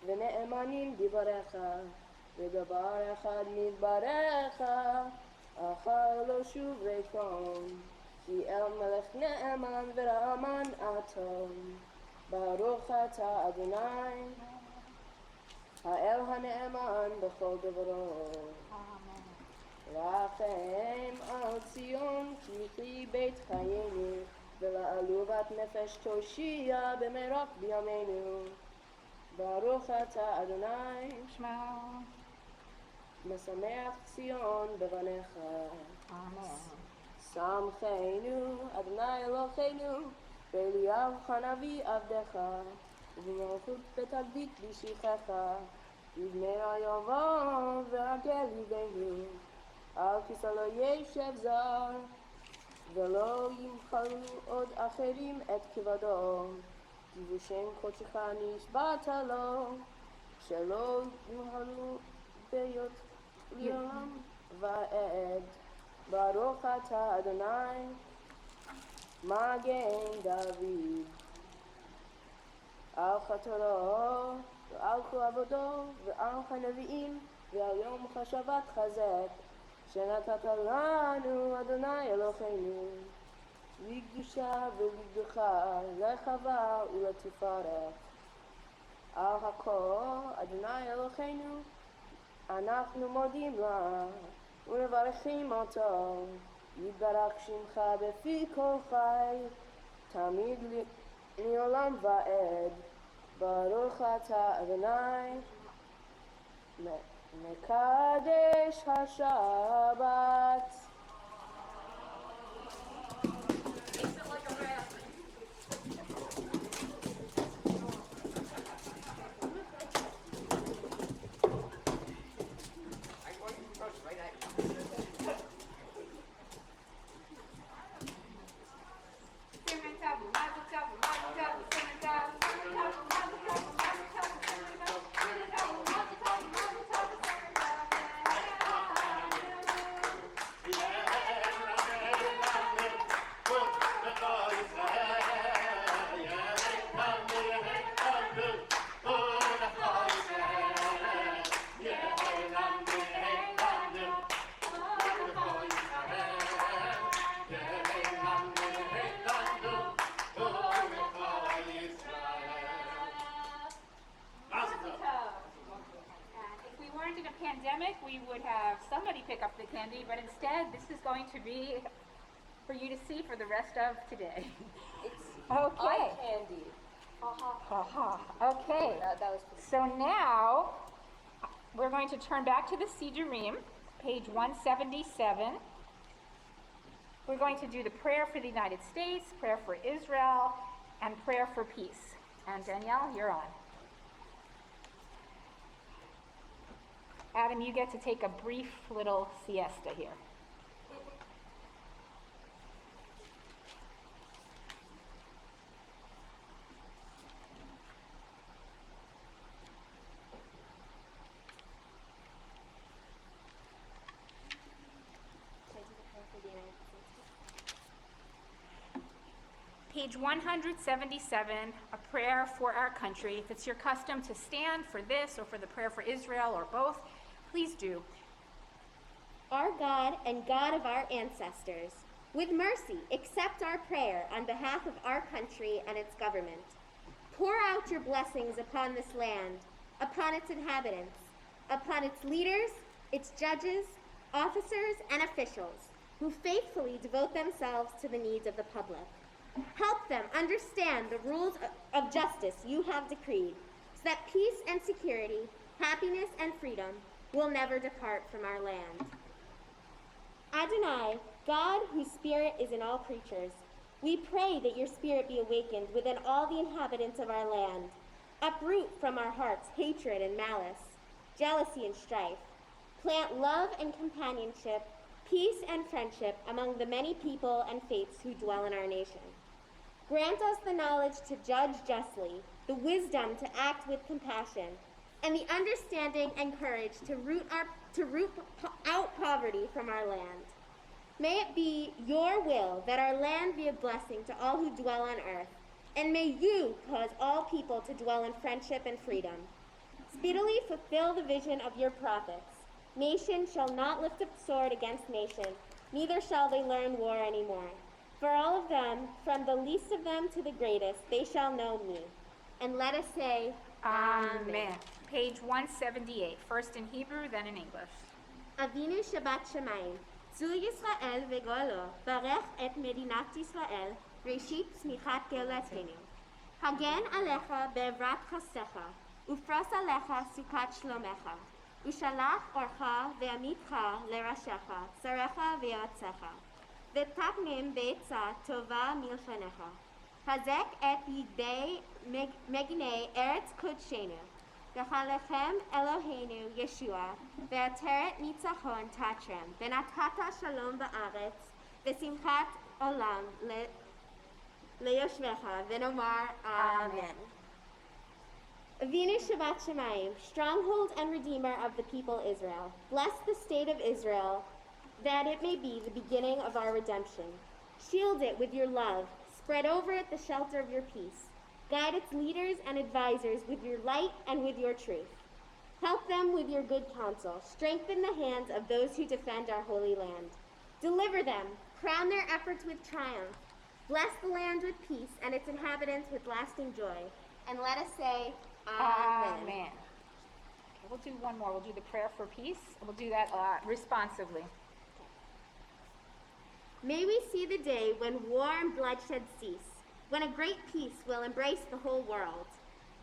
ונאמנים דבריך, ודבר אחד נדבריך, אחר לא שוב ריקון. כי אל מלך נאמן ורעמן אתו. ברוך אתה אדוני האל הנאמן בכל דברו. רחם על ציון כי בית חיינו, ולעלובת נפש תושיע במרוק בימינו. ברוך אתה אדוני שמע. משמח ציון בבניך. אמן. שמחנו אדוני אלוהינו באליהו הנביא עבדך, ובמלכות ותגבית בשבחך, יבנה יבוא ועגל ליבנו, על כיסא לא ישב זר, ולא ימחלו עוד אחרים את כבודו. כבושם קודשך נשבעת לו, שלא ימחלו ביות לעולם ועד. ברוך אתה אדוני מגן דוד, על חתרו ועל כל עבודו ועל הנביאים ועל יום השבת חזק שנתת לנו אדוני אלוהינו. לקדושה ולברכה, לרחבה ולתפארת. על הכל, אדוני אלוהינו, אנחנו מודים לה ומברכים אותו. יתברך שמך בפי כל חי, תמיד לעולם ועד. ברוך אתה אדוני, מקדש השבת. Pandemic, we would have somebody pick up the candy, but instead this is going to be for you to see for the rest of today. It's Okay. eye candy. Okay. That was pretty. So now we're going to turn back to the Sidurim, page 177. We're going to do the prayer for the United States, prayer for Israel, and prayer for peace. And Danielle, you're on. Adam, you get to take a brief little siesta here. Page 177, a prayer for our country. If it's your custom to stand for this or for the prayer for Israel or both, please do. Our God and God of our ancestors, with mercy, accept our prayer on behalf of our country and its government. Pour out your blessings upon this land, upon its inhabitants, upon its leaders, its judges, officers, and officials, who faithfully devote themselves to the needs of the public. Help them understand the rules of justice you have decreed, so that peace and security, happiness and freedom will never depart from our land. Adonai, God whose spirit is in all creatures, we pray that your spirit be awakened within all the inhabitants of our land. Uproot from our hearts hatred and malice, jealousy and strife. Plant love and companionship, peace and friendship among the many people and faiths who dwell in our nation. Grant us the knowledge to judge justly, the wisdom to act with compassion, and the understanding and courage to root out poverty from our land. May it be your will that our land be a blessing to all who dwell on earth, and may you cause all people to dwell in friendship and freedom. Speedily fulfill the vision of your prophets. Nation shall not lift up sword against nation, neither shall they learn war anymore. For all of them, from the least of them to the greatest, they shall know me. And let us say, Amen. Page 178, first in Hebrew, then in English. Avinu Shabbat Shemayim, Zul Yisrael v'golo, barech et medinat Yisrael, reshit tzmichat gelatenu. Hagen alecha be'evrat chastecha, ufros alecha sukat shlomecha, ushalach orcha ve'amitcha lerashecha, sarecha ve'yotzecha, v'tapnim be'etza tova milchanecha. Hazek et yidei meginei eretz kodshenu, v'chalechem Eloheinu Yeshua, ve'ateret nitzachon tatrem, v'natata shalom ba'aretz, v'simchat olam leyoshvecha, v'nomar Amen. Avinu Shabbat Shemayim, stronghold and redeemer of the people Israel, bless the state of Israel, that it may be the beginning of our redemption. Shield it with your love, spread over it the shelter of your peace. Guide its leaders and advisors with your light and with your truth. Help them with your good counsel. Strengthen the hands of those who defend our holy land. Deliver them. Crown their efforts with triumph. Bless the land with peace and its inhabitants with lasting joy. And let us say, Amen. Amen. Okay, we'll do one more. We'll do the prayer for peace. We'll do that responsively. May we see the day when war and bloodshed cease, when a great peace will embrace the whole world.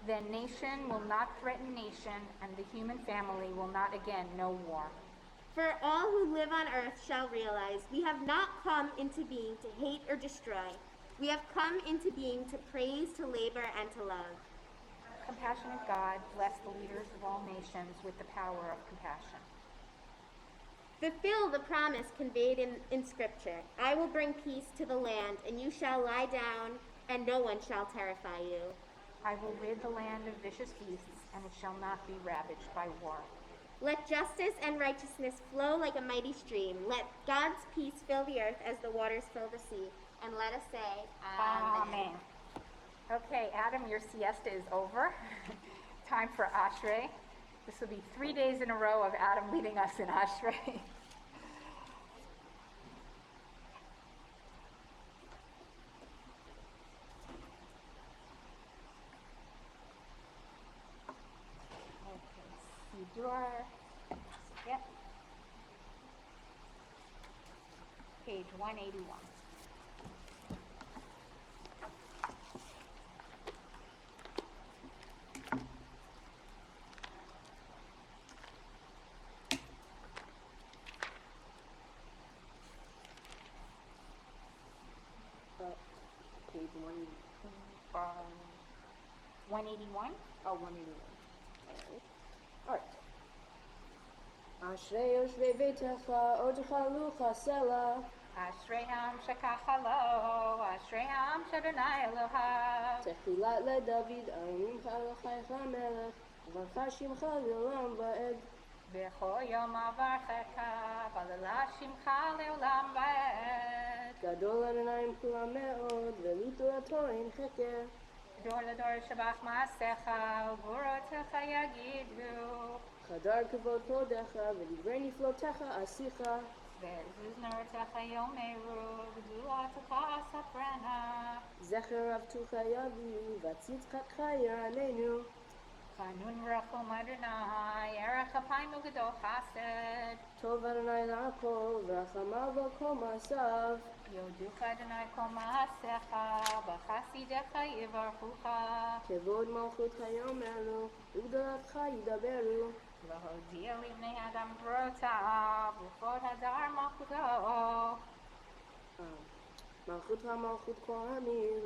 Then nation will not threaten nation, and the human family will not again know war. For all who live on earth shall realize we have not come into being to hate or destroy. We have come into being to praise, to labor, and to love. Compassionate God, bless the leaders of all nations with the power of compassion. Fulfill the promise conveyed in Scripture. I will bring peace to the land, and you shall lie down, and no one shall terrify you. I will rid the land of vicious beasts, and it shall not be ravaged by war. Let justice and righteousness flow like a mighty stream. Let God's peace fill the earth as the waters fill the sea. And let us say, Amen. Okay, Adam, your siesta is over. Time for Ashrei. This will be 3 days in a row of Adam leading us in Ashrei. Siddur. Yep. Page 181. Page 1. 181. Oh, 181. Alright. Ashrei Yoshvei Beitecha, Odecha Chasela. Ashrei-am shekachalo, Ashrei-am shadonai Elohav. Techilat LeDavid, Amimcha Elochaicha Melech, Varcha Shimcha Leolam Va'ed. B'chol yom avarchecha, v'alala shimcha leolam va'ed. Gadol Adonai M'kulam Me'od, Ve'litorato Ein Cheker. Dor ledor shabach ma'asecha, u'vorotecha yagidu. Chadar Kavod Kodecha, V'divrei Niflotecha Asicha. Ve'zuznoretecha yomeru, v'du'atecha asaprena. Zecher Avtucha Yaviu, V'tzitzchatcha Yiranenu. Chanun v'rachom Adonai, erech apayim u'gadol chesed. Tov Adonai L'Akol, V'rachamav V'kol Ma'asav. Yoducha Adonai kol ma'asecha, v'chasidecha yivarchucha. Kevod Malchut Hayom Elu, Ugdalatcha Yidaberu. V'hodia livnei adam brotav, v'chod hadar malchuto. Malchut HaMalchut Kol Hamim,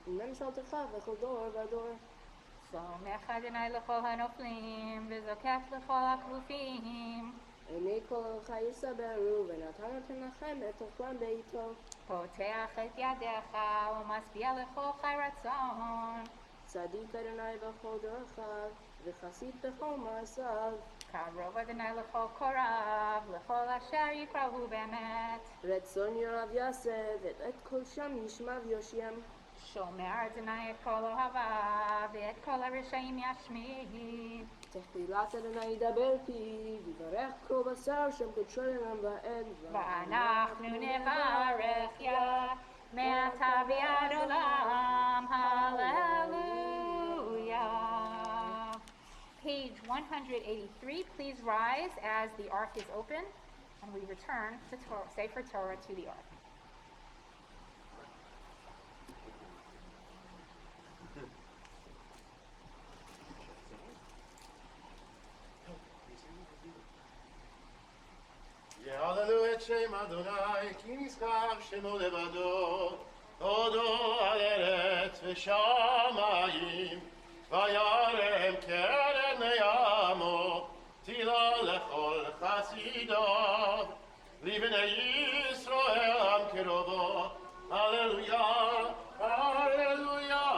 Mem Shaltecha V'chol Dor V'ador. Somech Adonai l'chol hanoflim, v'zokef l'chol haklufim. Einei Kol Elcha Yisaberu, V'natan Atenachem Et Ochlam Beito. Poteach et yadecha, u'masbia l'chol chai ratzon. Tzadik Adonai V'chol Dorachav, V'chasid B'chol Ma'asav. Karov Adonai l'chol korav, l'chol asher yikrahu be'emet. Retzon Yorav Yasev, Et Kol Sham Yishmav Yoshem. Shomer Adonai et kol ohavav, et kol harishayim yashmid. תחילת אדוני ידבר פיו, יברך כל בשר שם קודשו להם ועד. ואנחנו נברך יה, מעתה ועד עולם, hallelujah. Page 183, please rise as the ark is open, and we return to Sefer Torah to the ark. יעללו את שם אדוני, כי נזכר שמו לבדו, הודו על ארץ ושמיים, וירם קרן מעמו, תהילה לכל חסידיו, לבני ישראל עם קרובו, הללויה, הללויה.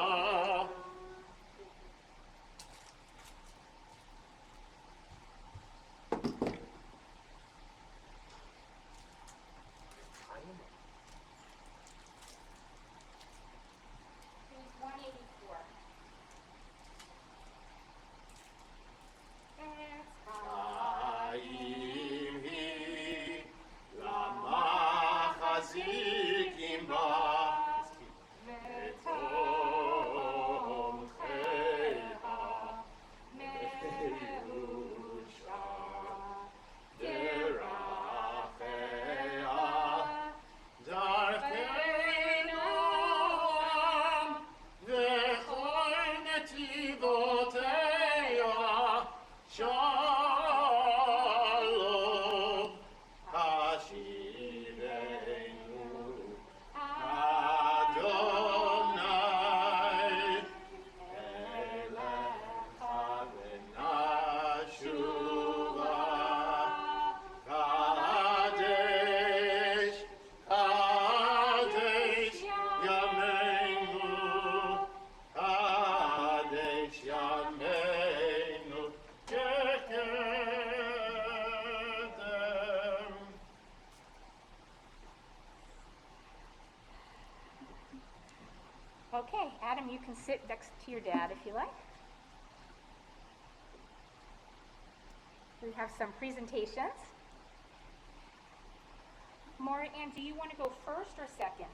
Page 184. חיים היא, למה חזיקים בה, Okay, Adam, you can sit next to your dad if you like. We have some presentations. Maury Ann, do you want to go first or second?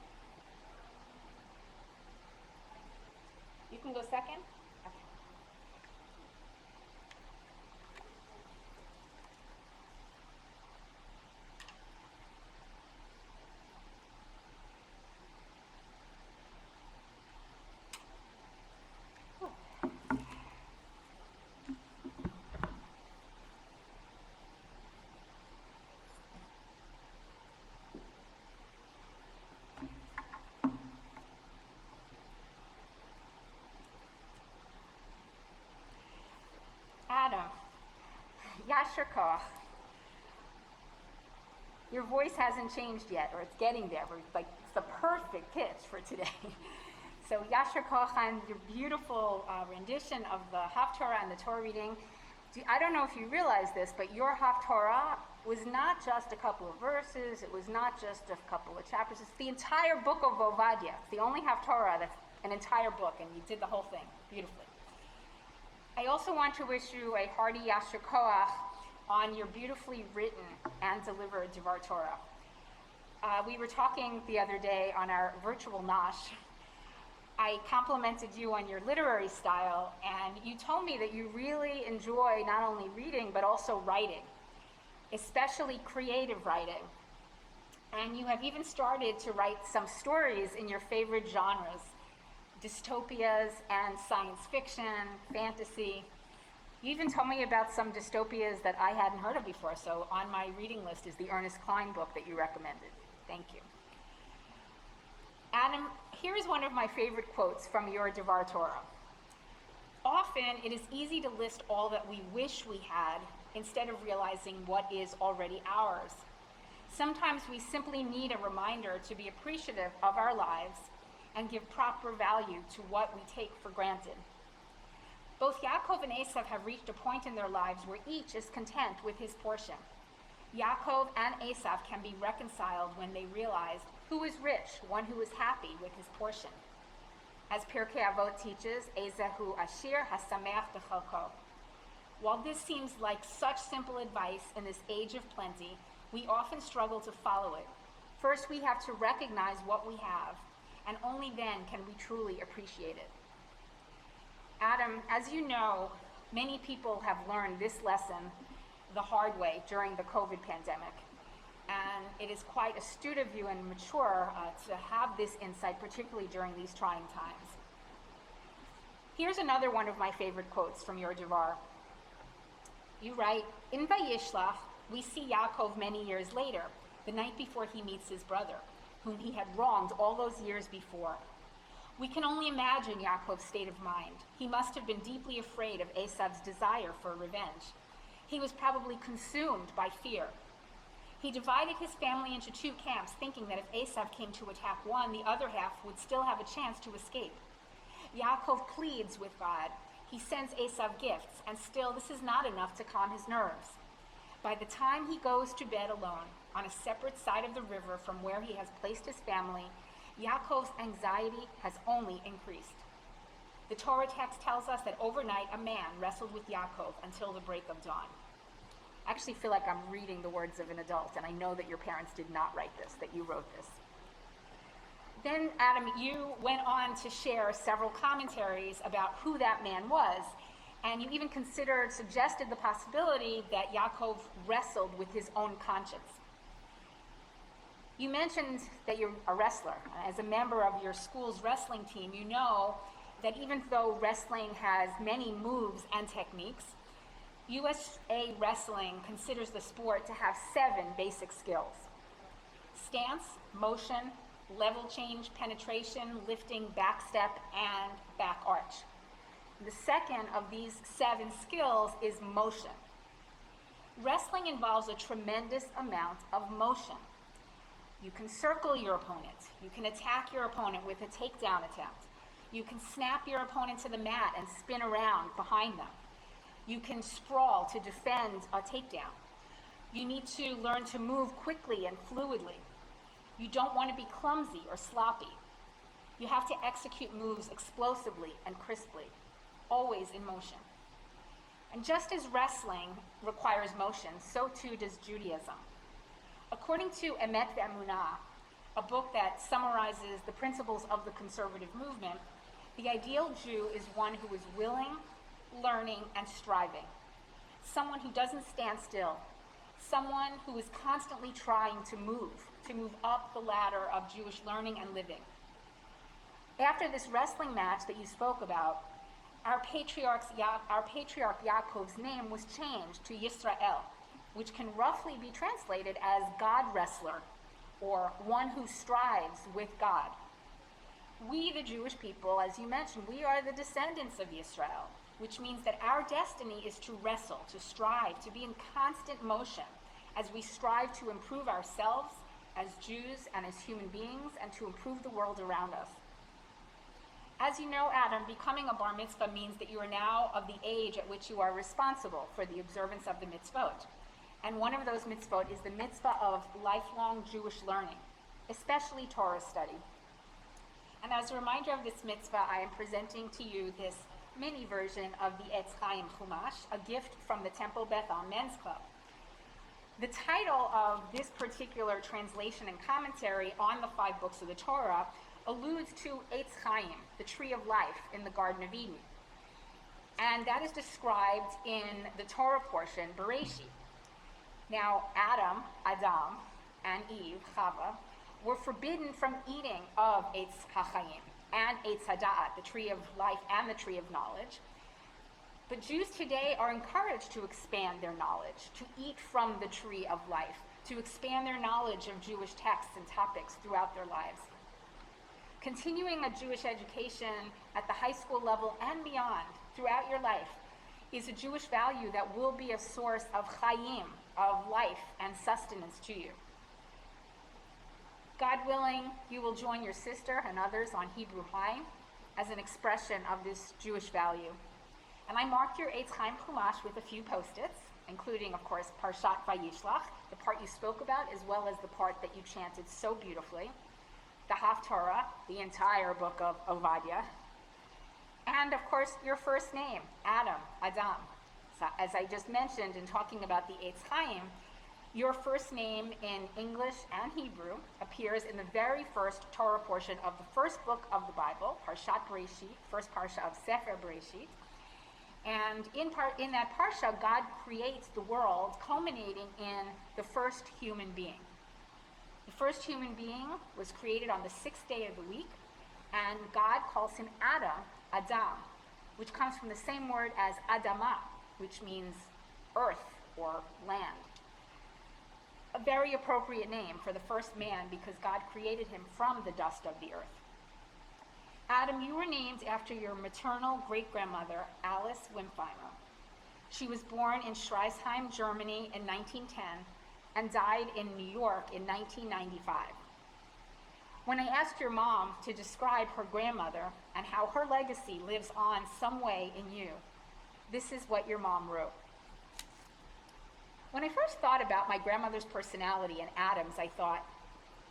You can go second? Okay. Adam, Yasher Koach. Your voice hasn't changed yet, or it's getting there. It's the perfect pitch for today. So Yasher Koach on your beautiful rendition of the Haftorah and the Torah reading. I don't know if you realize this, but your Haftorah was not just a couple of verses. It was not just a couple of chapters. It's the entire book of Ovadia. It's the only Haftorah that's an entire book, and you did the whole thing beautifully. I also want to wish you a hearty Yasher Koach on your beautifully written and delivered Devar Torah. We were talking the other day on our virtual Nosh. I complimented you on your literary style, and you told me that you really enjoy not only reading but also writing, especially creative writing. And you have even started to write some stories in your favorite genres, dystopias and science fiction, fantasy. You even told me about some dystopias that I hadn't heard of before, so on my reading list is the Ernest Cline book that you recommended. Thank you. Adam, here is one of my favorite quotes from your Devar Torah. Often it is easy to list all that we wish we had instead of realizing what is already ours. Sometimes we simply need a reminder to be appreciative of our lives and give proper value to what we take for granted. Both Yaakov and Esav have reached a point in their lives where each is content with his portion. Yaakov and Esav can be reconciled when they realized who is rich, one who is happy with his portion. As Pirkei Avot teaches, Ezehu Ashir Hasameach B'chalko. While this seems like such simple advice in this age of plenty, we often struggle to follow it. First, we have to recognize what we have, and only then can we truly appreciate it. Adam, as you know, many people have learned this lesson the hard way during the COVID pandemic. And it is quite astute of you and mature to have this insight, particularly during these trying times. Here's another one of my favorite quotes from your Devar. You write, in Vayishlach, we see Yaakov many years later, the night before he meets his brother, whom he had wronged all those years before. We can only imagine Yaakov's state of mind. He must have been deeply afraid of Esav's desire for revenge. He was probably consumed by fear. He divided his family into two camps, thinking that if Esav came to attack one, the other half would still have a chance to escape. Yaakov pleads with God. He sends Esav gifts, and still this is not enough to calm his nerves. By the time he goes to bed alone, on a separate side of the river from where he has placed his family, Yaakov's anxiety has only increased. The Torah text tells us that overnight a man wrestled with Yaakov until the break of dawn. I actually feel like I'm reading the words of an adult, and I know that your parents did not write this, that you wrote this. Then, Adam, you went on to share several commentaries about who that man was, and you even suggested the possibility that Yaakov wrestled with his own conscience. You mentioned that you're a wrestler. As a member of your school's wrestling team, you know that even though wrestling has many moves and techniques, USA Wrestling considers the sport to have 7 basic skills: stance, motion, level change, penetration, lifting, back step, and back arch. The second of these 7 skills is motion. Wrestling involves a tremendous amount of motion. You can circle your opponent. You can attack your opponent with a takedown attempt. You can snap your opponent to the mat and spin around behind them. You can sprawl to defend a takedown. You need to learn to move quickly and fluidly. You don't want to be clumsy or sloppy. You have to execute moves explosively and crisply, always in motion. And just as wrestling requires motion, so too does Judaism. According to Emet Ve'emunah, a book that summarizes the principles of the conservative movement, the ideal Jew is one who is willing, learning, and striving. Someone who doesn't stand still. Someone who is constantly trying to move up the ladder of Jewish learning and living. After this wrestling match that you spoke about, our patriarch Yaakov's name was changed to Yisrael, which can roughly be translated as God wrestler, or one who strives with God. We, the Jewish people, as you mentioned, we are the descendants of Yisrael, which means that our destiny is to wrestle, to strive, to be in constant motion as we strive to improve ourselves as Jews and as human beings, and to improve the world around us. As you know, Adam, becoming a bar mitzvah means that you are now of the age at which you are responsible for the observance of the mitzvot. And one of those mitzvot is the mitzvah of lifelong Jewish learning, especially Torah study. And as a reminder of this mitzvah, I am presenting to you this mini version of the Etz Chaim Chumash, a gift from the Temple Beth Ahm Men's Club. The title of this particular translation and commentary on the 5 books of the Torah alludes to Etz Chaim, the tree of life in the Garden of Eden. And that is described in the Torah portion, Bereshit. Now, Adam, and Eve, Chava, were forbidden from eating of Eitz HaChaim and Eitz HaDa'at, the tree of life and the tree of knowledge. But Jews today are encouraged to expand their knowledge, to eat from the tree of life, to expand their knowledge of Jewish texts and topics throughout their lives. Continuing a Jewish education at the high school level and beyond throughout your life is a Jewish value that will be a source of chayim, of life and sustenance to you. God willing, you will join your sister and others on Hebrew High as an expression of this Jewish value. And I marked your Eitz Chaim Chumash with a few post-its, including, of course, Parshat Vayishlach, the part you spoke about, as well as the part that you chanted so beautifully, the Haftorah, the entire book of Ovadia, and, of course, your first name, Adam. So, as I just mentioned in talking about the Eitz Chaim, your first name in English and Hebrew appears in the very first Torah portion of the first book of the Bible, Parshat Bereshit, first parsha of Sefer Bereshit. And in that parsha, God creates the world, culminating in the first human being. The first human being was created on the 6th day of the week, and God calls him Adam, which comes from the same word as Adamah, which means earth or land. A very appropriate name for the first man because God created him from the dust of the earth. Adam, you were named after your maternal great-grandmother, Alice Wimpheimer. She was born in Schreisheim, Germany in 1910 and died in New York in 1995. When I asked your mom to describe her grandmother and how her legacy lives on some way in you, this is what your mom wrote. When I first thought about my grandmother's personality and Adam's, I thought,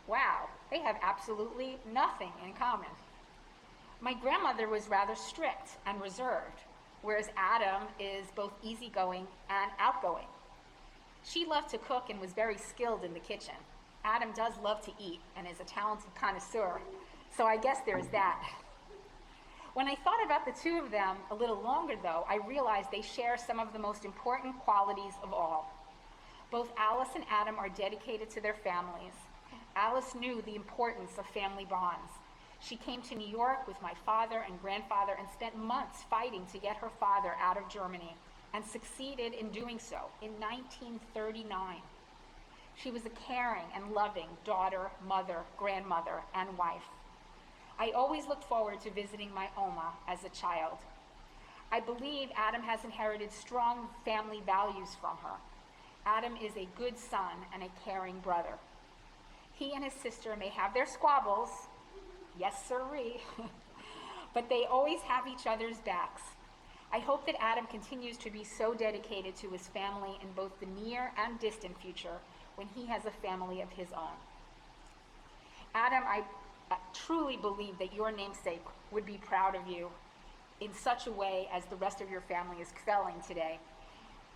wow, they have absolutely nothing in common. My grandmother was rather strict and reserved, whereas Adam is both easygoing and outgoing. She loved to cook and was very skilled in the kitchen. Adam does love to eat and is a talented connoisseur, so I guess there's that. When I thought about the two of them a little longer, though, I realized they share some of the most important qualities of all. Both Alice and Adam are dedicated to their families. Alice knew the importance of family bonds. She came to New York with my father and grandfather and spent months fighting to get her father out of Germany, and succeeded in doing so in 1939. She was a caring and loving daughter, mother, grandmother, and wife. I always looked forward to visiting my Oma as a child. I believe Adam has inherited strong family values from her. Adam is a good son and a caring brother. He and his sister may have their squabbles, yes sirree, but they always have each other's backs. I hope that Adam continues to be so dedicated to his family in both the near and distant future when he has a family of his own. Adam, I truly believe that your namesake would be proud of you in such a way as the rest of your family is feeling today.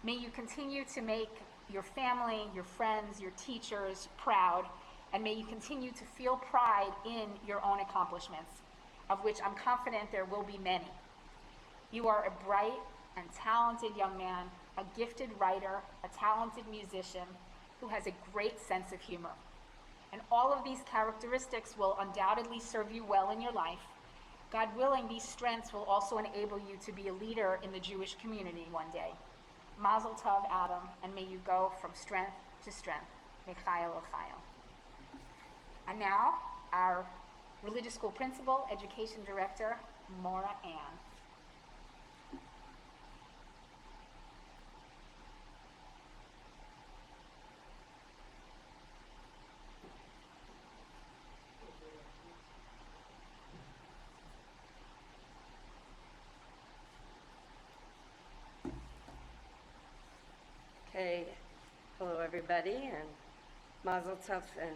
May you continue to make your family, your friends, your teachers proud, and may you continue to feel pride in your own accomplishments, of which I'm confident there will be many. You are a bright and talented young man, a gifted writer, a talented musician who has a great sense of humor. And all of these characteristics will undoubtedly serve you well in your life. God willing, these strengths will also enable you to be a leader in the Jewish community one day. Mazel tov, Adam, and may you go from strength to strength. Mechayel L'chayel. And now, our religious school principal, education director, Mora Ann. Okay, hello everybody, and Mazel Tov and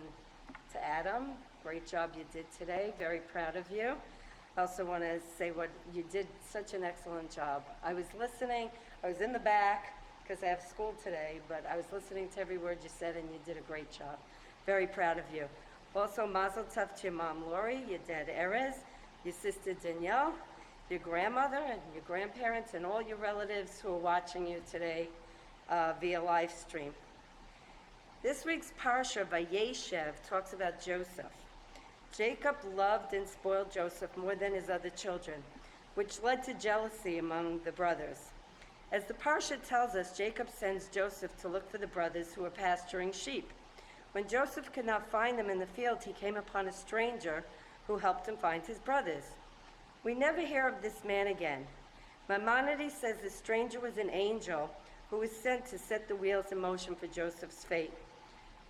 to Adam. Great job you did today. Very proud of you. I also want to say what you did such an excellent job. I was listening. I was in the back because I have school today, but I was listening to every word you said, and you did a great job. Very proud of you. Also, Mazel Tov to your mom Lori, your dad Erez, your sister Danielle, your grandmother, and your grandparents, and all your relatives who are watching you today via live stream. This week's Parsha, Vayeshev, talks about Joseph. Jacob loved and spoiled Joseph more than his other children, which led to jealousy among the brothers. As the Parsha tells us, Jacob sends Joseph to look for the brothers who were pasturing sheep. When Joseph could not find them in the field, he came upon a stranger who helped him find his brothers. We never hear of this man again. Maimonides says the stranger was an angel who was sent to set the wheels in motion for Joseph's fate.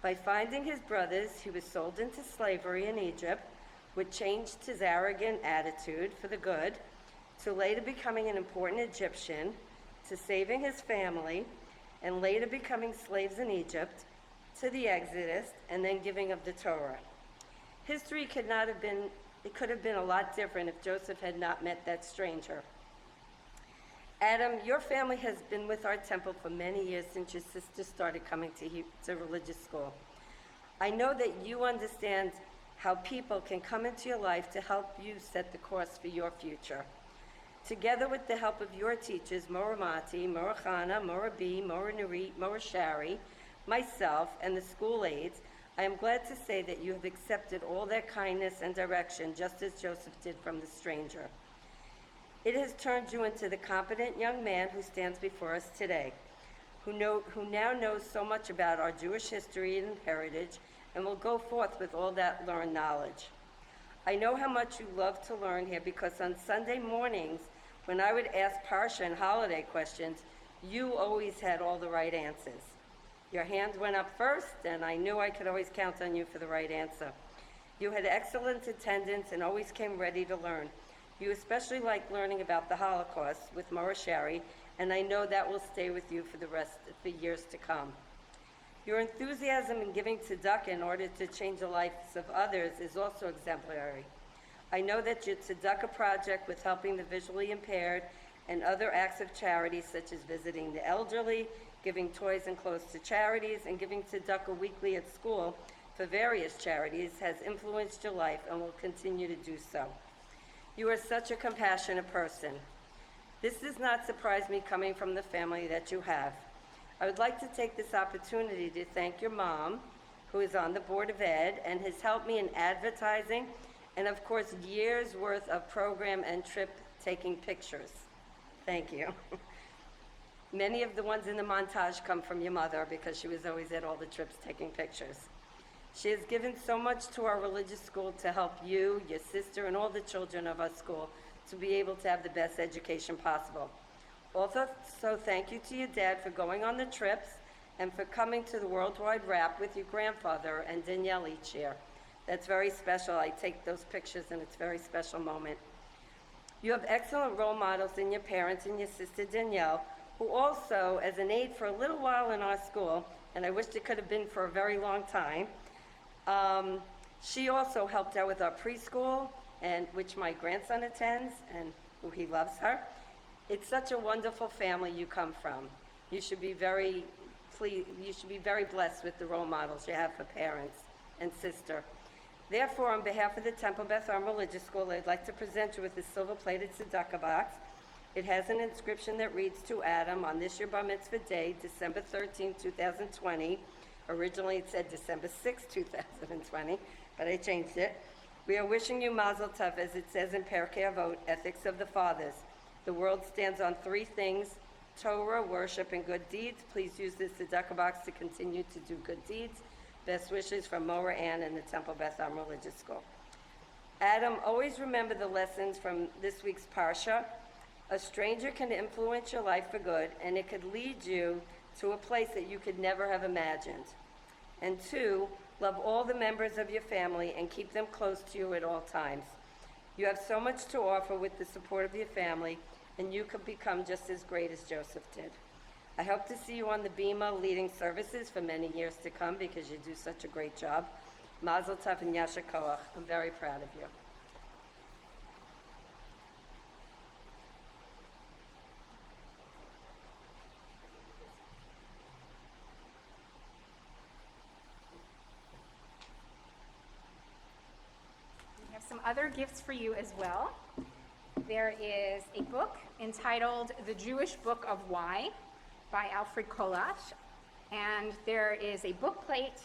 By finding his brothers, he was sold into slavery in Egypt, which changed his arrogant attitude for the good, to later becoming an important Egyptian, to saving his family, and later becoming slaves in Egypt, to the Exodus, and then giving of the Torah. History could have been a lot different if Joseph had not met that stranger. Adam, your family has been with our temple for many years since your sister started coming to religious school. I know that you understand how people can come into your life to help you set the course for your future. Together with the help of your teachers, Mora Mati, Mora Chana, Mora B, Mora Nurit, Mora Shari, myself, and the school aides, I am glad to say that you have accepted all their kindness and direction just as Joseph did from the stranger. It has turned you into the competent young man who stands before us today, who now knows so much about our Jewish history and heritage, and will go forth with all that learned knowledge. I know how much you love to learn here because on Sunday mornings, when I would ask Parsha and holiday questions, you always had all the right answers. Your hand went up first, and I knew I could always count on you for the right answer. You had excellent attendance and always came ready to learn. You especially like learning about the Holocaust with Mora Shari, and I know that will stay with you for years to come. Your enthusiasm in giving tzedakah in order to change the lives of others is also exemplary. I know that your tzedakah project with helping the visually impaired and other acts of charity, such as visiting the elderly, giving toys and clothes to charities, and giving tzedakah weekly at school for various charities, has influenced your life and will continue to do so. You are such a compassionate person. This does not surprise me coming from the family that you have. I would like to take this opportunity to thank your mom, who is on the Board of Ed and has helped me in advertising and, of course, years' worth of program and trip taking pictures. Thank you. Many of the ones in the montage come from your mother because she was always at all the trips taking pictures. She has given so much to our religious school to help you, your sister, and all the children of our school to be able to have the best education possible. Also, thank you to your dad for going on the trips and for coming to the Worldwide Wrap with your grandfather and Danielle each year. That's very special. I take those pictures and it's a very special moment. You have excellent role models in your parents and your sister Danielle, who also, as an aide for a little while in our school, and I wish it could have been for a very long time, She also helped out with our preschool, and which my grandson attends, and he loves her. It's such a wonderful family you come from. You should be very blessed with the role models you have for parents and sister. Therefore, on behalf of the Temple Beth Ahm Religious School, I'd like to present you with this silver-plated tzedakah box. It has an inscription that reads, "To Adam, on this your bar mitzvah day, December 13, 2020. Originally, it said December 6, 2020, but I changed it. "We are wishing you mazel tov," as it says in Perkei Avot, Ethics of the Fathers. The world stands on three things: Torah, worship, and good deeds. Please use this tzedakah box to continue to do good deeds. Best wishes from Mora Ann and the Temple Beth Ahm Religious School. Adam, always remember the lessons from this week's Parsha. A stranger can influence your life for good, and it could lead you to a place that you could never have imagined. And 2, love all the members of your family and keep them close to you at all times. You have so much to offer with the support of your family, and you could become just as great as Joseph did. I hope to see you on the Bima leading services for many years to come because you do such a great job. Mazel tov and yasher koach. I'm very proud of you. We have some other gifts for you as well. There is a book entitled The Jewish Book of Why by Alfred Kolach, and there is a book plate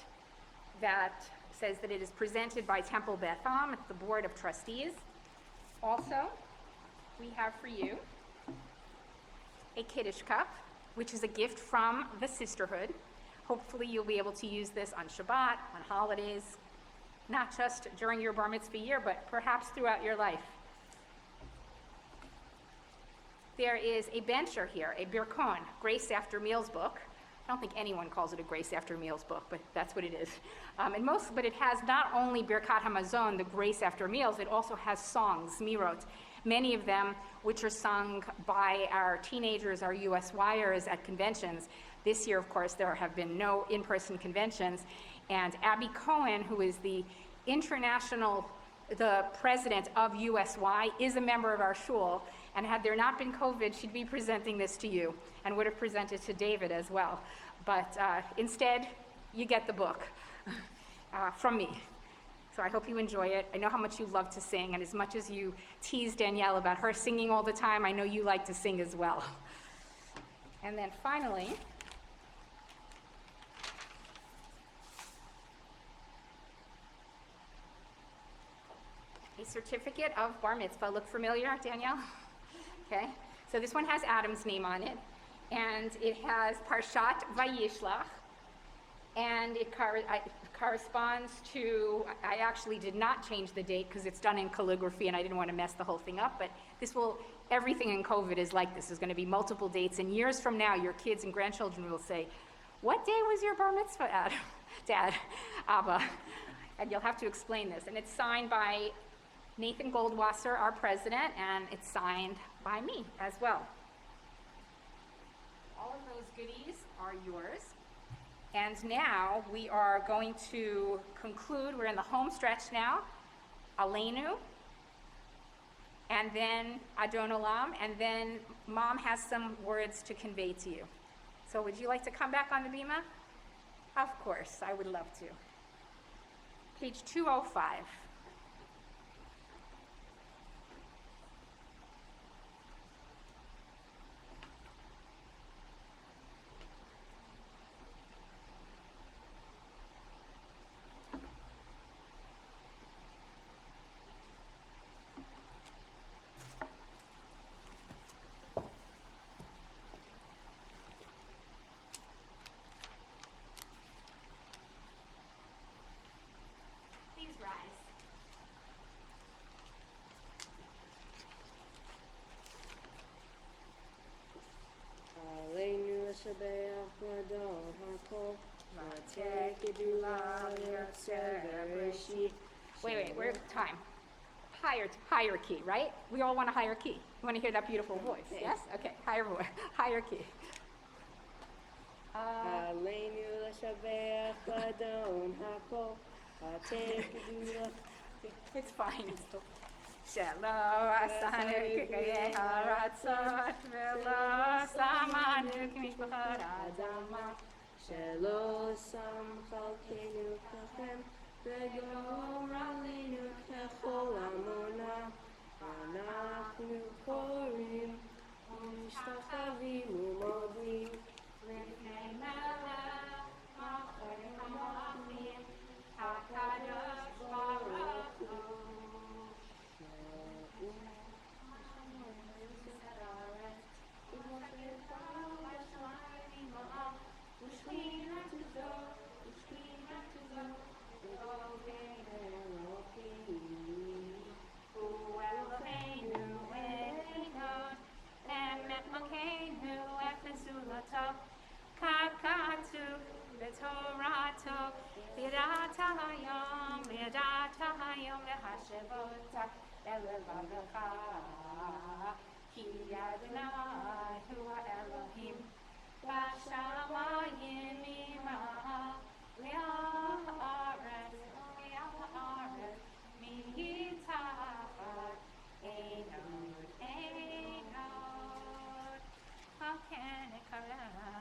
that says that it is presented by Temple Beth Ahm, the Board of Trustees. Also, we have for you a Kiddush cup, which is a gift from the sisterhood. Hopefully you'll be able to use this on Shabbat, on holidays, not just during your bar mitzvah year, but perhaps throughout your life. There is a bencher here, a Birkon, Grace After Meals book. I don't think anyone calls it a Grace After Meals book, but that's what it is. But it has not only Birkat HaMazon, the Grace After Meals, it also has songs, mirot, many of them which are sung by our teenagers, our USYers at conventions. This year, of course, there have been no in-person conventions, and Abby Cohen, who is the president of USY, is a member of our shul, and had there not been COVID, she'd be presenting this to you and would have presented to David as well. But instead, you get the book from me. So I hope you enjoy it. I know how much you love to sing, and as much as you tease Danielle about her singing all the time, I know you like to sing as well. And then finally, a certificate of Bar Mitzvah. Look familiar, Danielle? Okay, so this one has Adam's name on it, and it has Parshat Vayishlach, and it corresponds to, I actually did not change the date because it's done in calligraphy and I didn't want to mess the whole thing up, but everything in COVID is like this. There's going to be multiple dates, and years from now, your kids and grandchildren will say, "What day was your bar mitzvah, Adam? Dad, Abba?" And you'll have to explain this. And it's signed by Nathan Goldwasser, our president, and it's signed by me as well. All of those goodies are yours. And now we are going to conclude. We're in the home stretch now. Aleinu, and then Adon Olam, and then Mom has some words to convey to you. So would you like to come back on the bima? Of course, I would love to. Page 205. Please rise. Aleinu l'shabeach l'adon ha'kol, v'ateh gedula l'yotzer v'reshit. Wait, we're time. Higher key, right? We all want a higher key. You want to hear that beautiful voice? Yes? Okay, higher voice, higher key. Aleinu l'shabeach l'adon ha'kol, It's fine. Shelo asanu k'gayei haratzot v'lo samanu k'mishpachot adama. שלא שם חלקנו ככם, וגורלנו ככל עמונה. אנחנו קוראים ומשתחווים ומודים לפני מלך מלכי המלכים, הקדוש ברוך הוא. Torah, Yidata hayom lehashevota elevavecha. Ki Adonai hu Elohim, b'shamayim imah, le'haaretz mitachat einod. How can it collapse?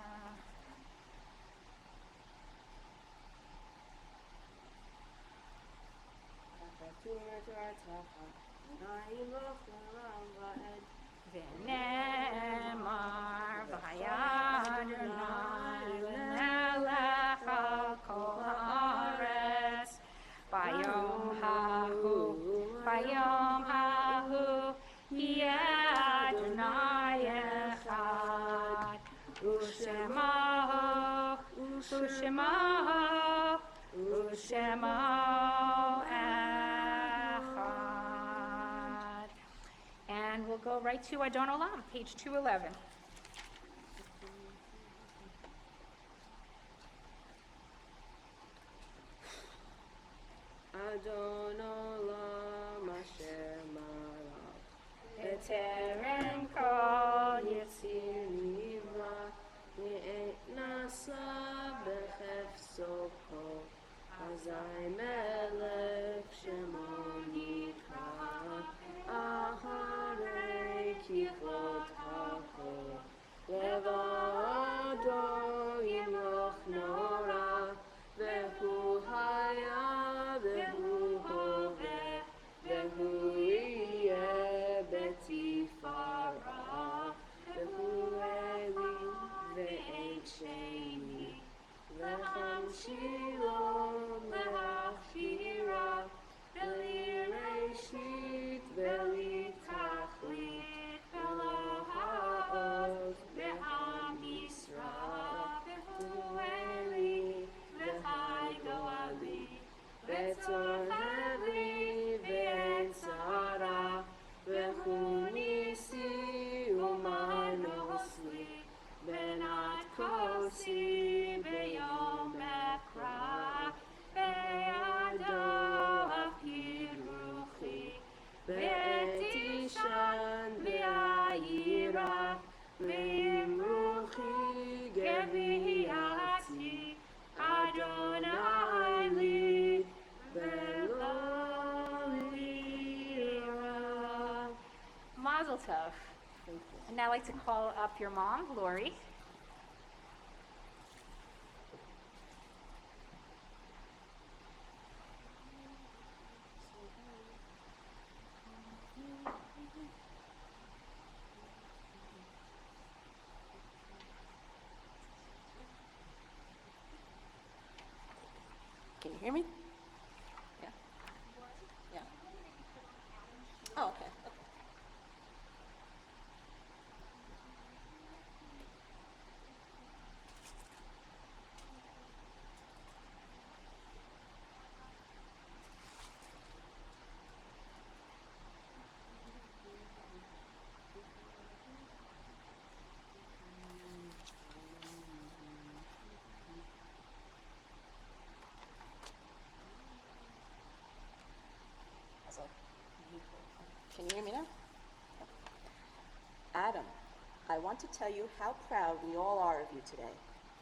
ונאמר וידרנai למלך על כל הארץ ביום ההוא יהיה אדוני אחד ושמו echad. And we'll go right to Adon Olam, page 211. אדון עולם אשר מלך, בטרם כל יציר נברא, ועת נעשה בחפצו כל, אזי מלך שמו נקרא, אחרי ככלות הכל, לבדו ימלוך נורא, והוא היה והוא הווה, והוא יהיה בתפארה, והוא אלי ואין שני, להמשילו להכשירה, בלי ראשית בלי תכלית, ולא העוז והמשרה, והוא אלי וחי גואלי, בצורך לי ואין צרה, והוא ניסי ומנוס לי, בנת כוסי ביום אקרא, בידו אפירוכי, בעת אישן בעירה, ואמרוכי גביעתי, אדוני לי ולא לירא. Mazel tov. And now I'd like to call up your mom, Lori. Can you hear me? Yeah. Yeah. Oh, okay. Can you hear me now? Adam, I want to tell you how proud we all are of you today.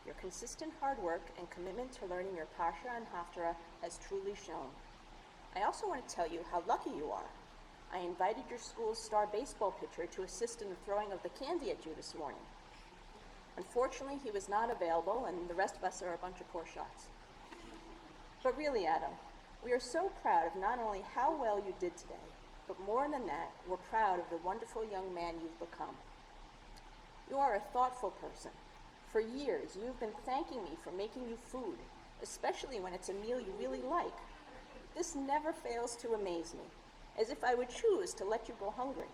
Your consistent hard work and commitment to learning your Parsha and Haftarah has truly shown. I also want to tell you how lucky you are. I invited your school's star baseball pitcher to assist in the throwing of the candy at you this morning. Unfortunately, he was not available, and the rest of us are a bunch of poor shots. But really, Adam, we are so proud of not only how well you did today, but more than that, we're proud of the wonderful young man you've become. You are a thoughtful person. For years, you've been thanking me for making you food, especially when it's a meal you really like. This never fails to amaze me, as if I would choose to let you go hungry.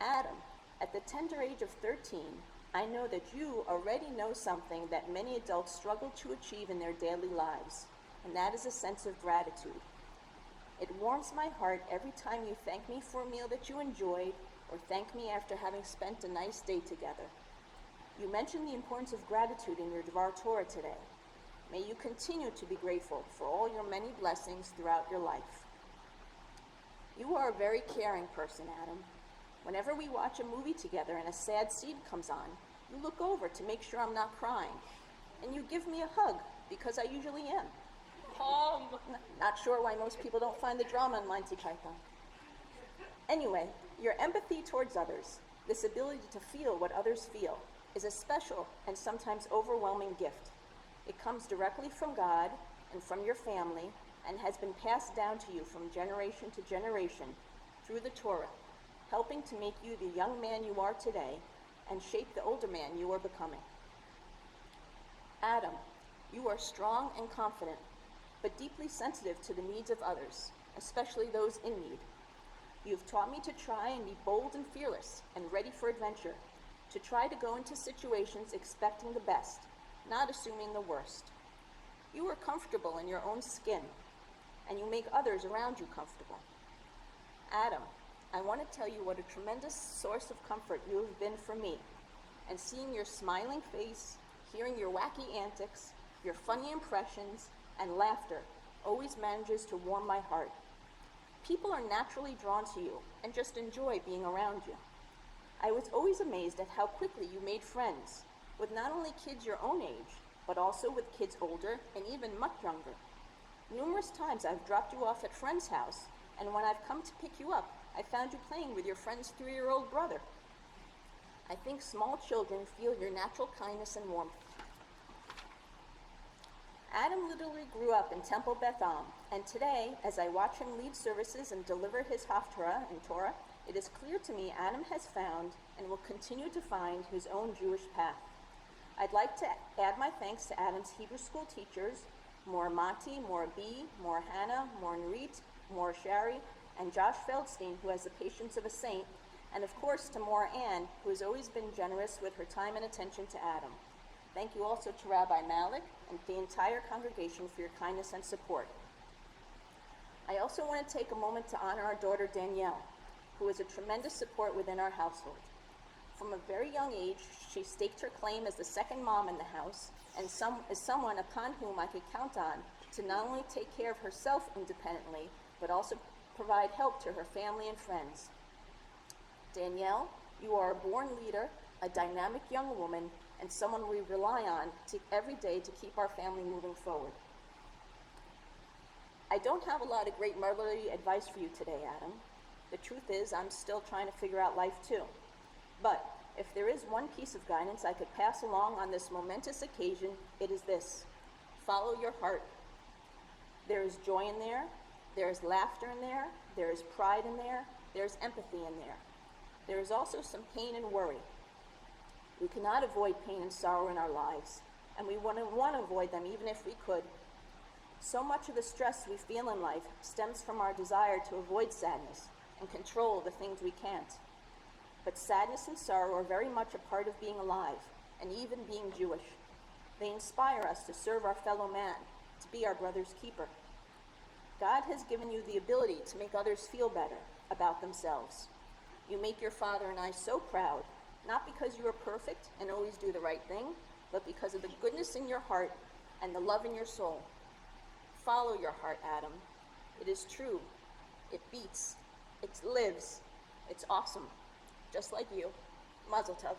Adam, at the tender age of 13, I know that you already know something that many adults struggle to achieve in their daily lives, and that is a sense of gratitude. It warms my heart every time you thank me for a meal that you enjoyed, or thank me after having spent a nice day together. You mentioned the importance of gratitude in your Dvar Torah today. May you continue to be grateful for all your many blessings throughout your life. You are a very caring person, Adam. Whenever we watch a movie together and a sad scene comes on, you look over to make sure I'm not crying. And you give me a hug, because I usually am. Not sure why most people don't find the drama in Line Python. Anyway, your empathy towards others, this ability to feel what others feel, is a special and sometimes overwhelming gift. It comes directly from God and from your family and has been passed down to you from generation to generation through the Torah, helping to make you the young man you are today and shape the older man you are becoming. Adam, you are strong and confident, but deeply sensitive to the needs of others, especially those in need. You've taught me to try and be bold and fearless and ready for adventure, to try to go into situations expecting the best, not assuming the worst. You are comfortable in your own skin, and you make others around you comfortable. Adam, I want to tell you what a tremendous source of comfort you have been for me, and seeing your smiling face, hearing your wacky antics, your funny impressions, and laughter always manages to warm my heart. People are naturally drawn to you and just enjoy being around you. I was always amazed at how quickly you made friends, with not only kids your own age, but also with kids older and even much younger. Numerous times I've dropped you off at friends' house, and when I've come to pick you up, I found you playing with your friend's 3-year-old brother. I think small children feel your natural kindness and warmth. Adam literally grew up in Temple Beth Ahm, and today, as I watch him lead services and deliver his Haftarah and Torah, it is clear to me Adam has found and will continue to find his own Jewish path. I'd like to add my thanks to Adam's Hebrew school teachers, Mor Mati, Mor B, Mor Hannah, Mor Nurit, Mor Shari, and Josh Feldstein, who has the patience of a saint, and of course to Mor Ann, who has always been generous with her time and attention to Adam. Thank you also to Rabbi Malik and the entire congregation for your kindness and support. I also want to take a moment to honor our daughter Danielle, who is a tremendous support within our household. From a very young age, she staked her claim as the second mom in the house and is someone upon whom I could count on to not only take care of herself independently, but also provide help to her family and friends. Danielle, you are a born leader, a dynamic young woman, and someone we rely on every day to keep our family moving forward. I don't have a lot of great motherly advice for you today, Adam. The truth is, I'm still trying to figure out life too. But if there is one piece of guidance I could pass along on this momentous occasion, it is this: follow your heart. There is joy in there is laughter in there is pride in there is empathy in there. There is also some pain and worry. We cannot avoid pain and sorrow in our lives, and we want to avoid them even if we could. So much of the stress we feel in life stems from our desire to avoid sadness and control the things we can't. But sadness and sorrow are very much a part of being alive, and even being Jewish. They inspire us to serve our fellow man, to be our brother's keeper. God has given you the ability to make others feel better about themselves. You make your father and I so proud, not because you are perfect and always do the right thing, but because of the goodness in your heart and the love in your soul. Follow your heart, Adam. It is true. It beats. It lives. It's awesome. Just like you. Mazel tov.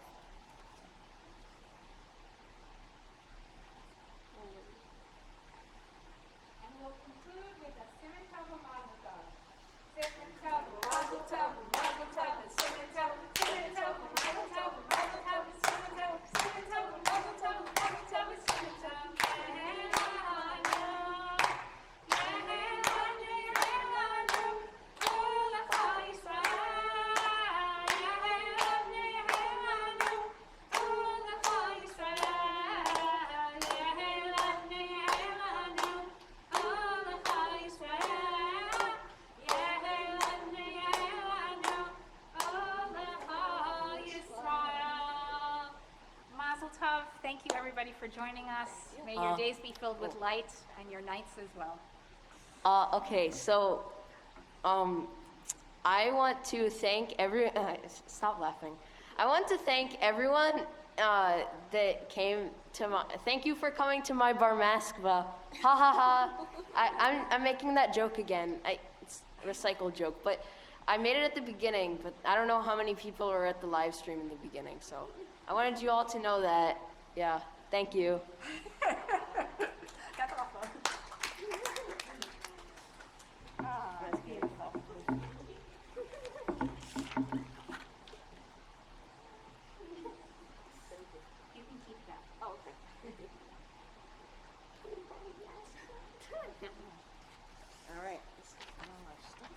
for joining us. May your days be filled with light and your nights as well. Okay, so I want to thank stop laughing. I want to thank everyone that came to my. Thank you for coming to my bar mitzvah. Ha ha ha! I'm making that joke again. It's a recycled joke, but I made it at the beginning. But I don't know how many people were at the live stream in the beginning. So I wanted you all to know that. Yeah. Thank you. That's awesome. That's beautiful. You can keep that. Oh, okay. All right. This is all our stuff.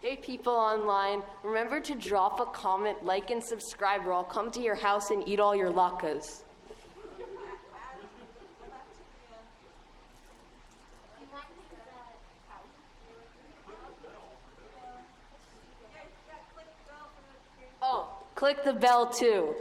Hey people online, remember to drop a comment, like, and subscribe, or I'll come to your house and eat all your latkes. Oh, click the bell too.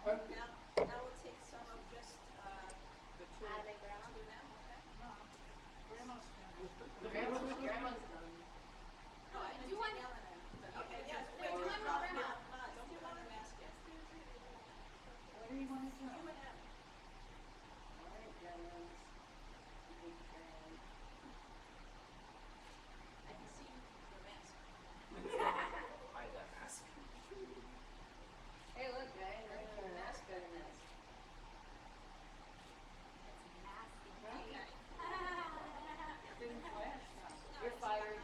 Now we'll take some of just, the two. Out of my grandma? Two of them, okay? Grandma's done. No, I Do you want- Okay, yes. No, do you want my grandma? Don't put on the mask yet. What do you want to do? You and Em. All right, grandmas. Big fan. I can see your mask. Hide that mask. Hey, look, guys, I got a mask better than this. Okay. You're fired.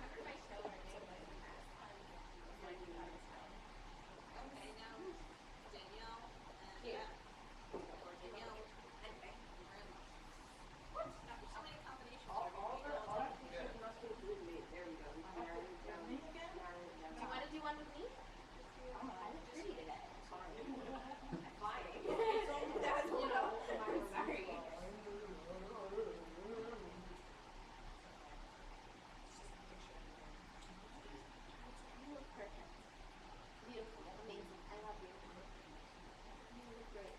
Okay, now Danielle and Here. Beth. Or Danielle and Grandma. How many combinations are we There we go. We can narrow it down. Do you want to do one with me? I look pretty today. You look perfect. Beautiful. Amazing. I love you. You look great.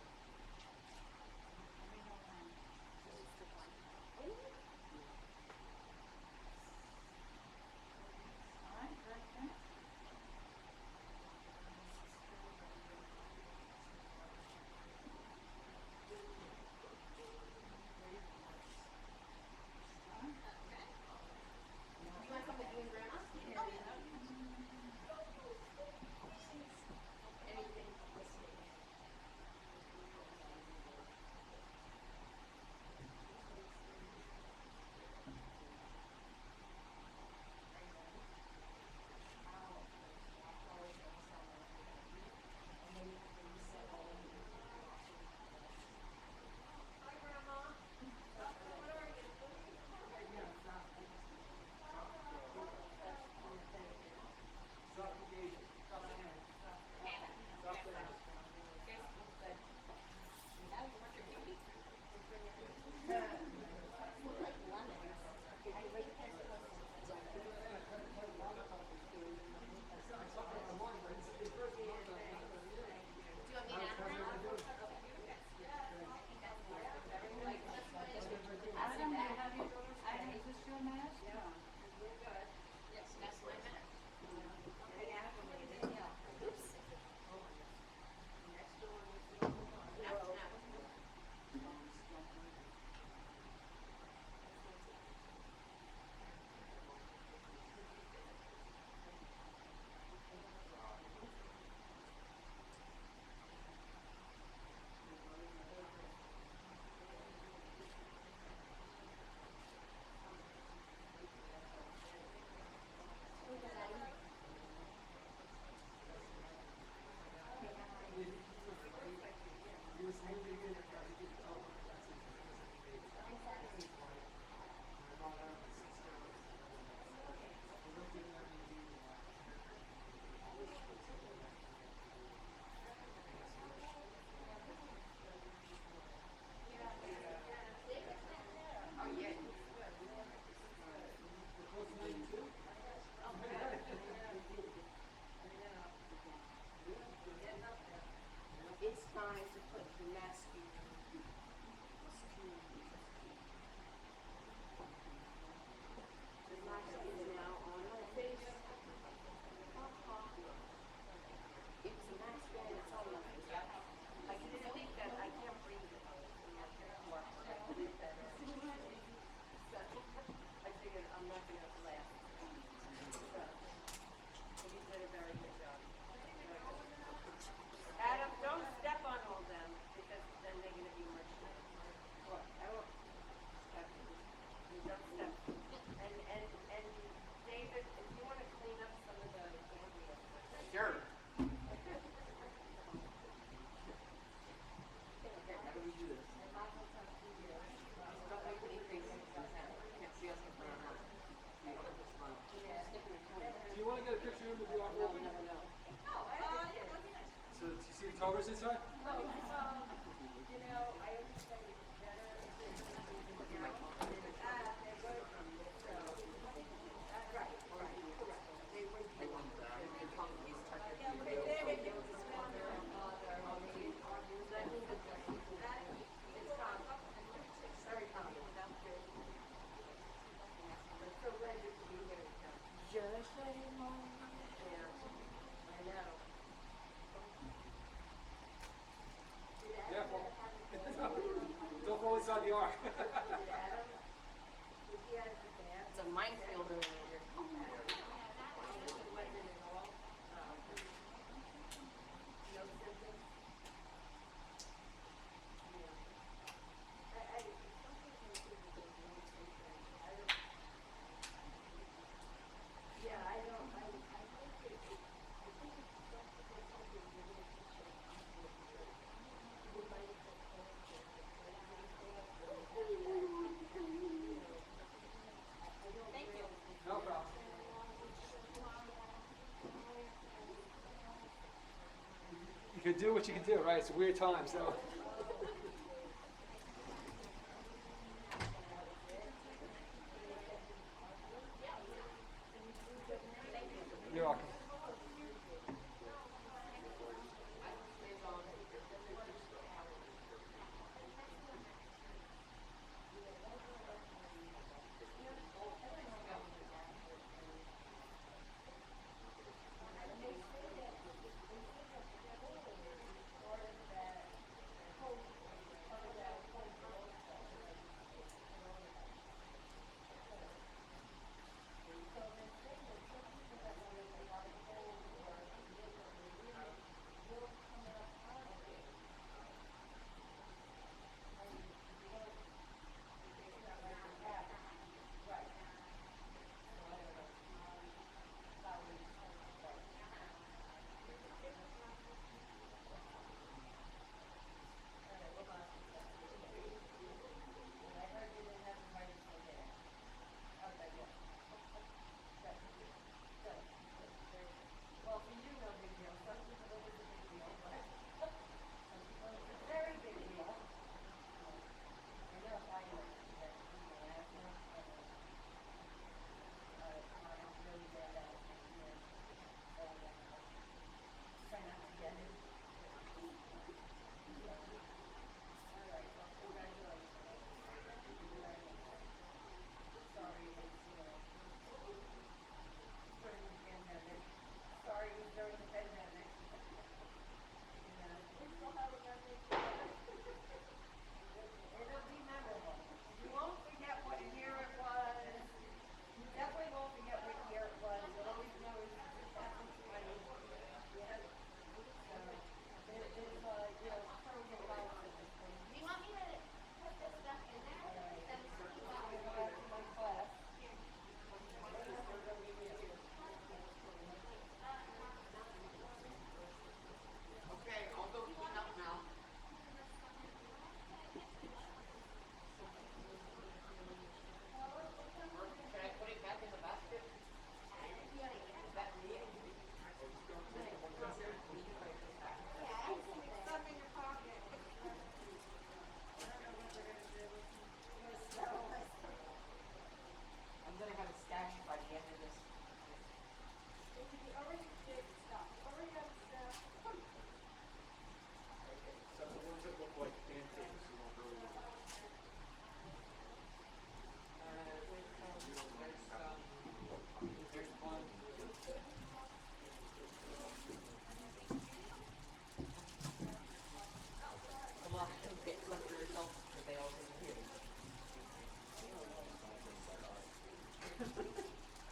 You want to come with you and Grandma? Anything listening. It's time to put the mask in. The mask is now on my face. It's a mask and it's on my face. I didn't think that I can't breathe it. I figured I'm not gonna laugh. So you did a very good job. Adam, don't step on all them, because then they're gonna be much. What? I won't step. You don't step. And David, if you wanna clean up some of the candy. Sure. How do we do this? Don't make any faces. Can't see us in front of her. Do you want to get a picture of him with you? No, no. So, do you see the Torahs inside? You know, I understand it's better. Right, correct. They would be. Yeah, but they give us It's a minefield over here. No problem. You can do what you can do, right? It's a weird time, so. You're welcome.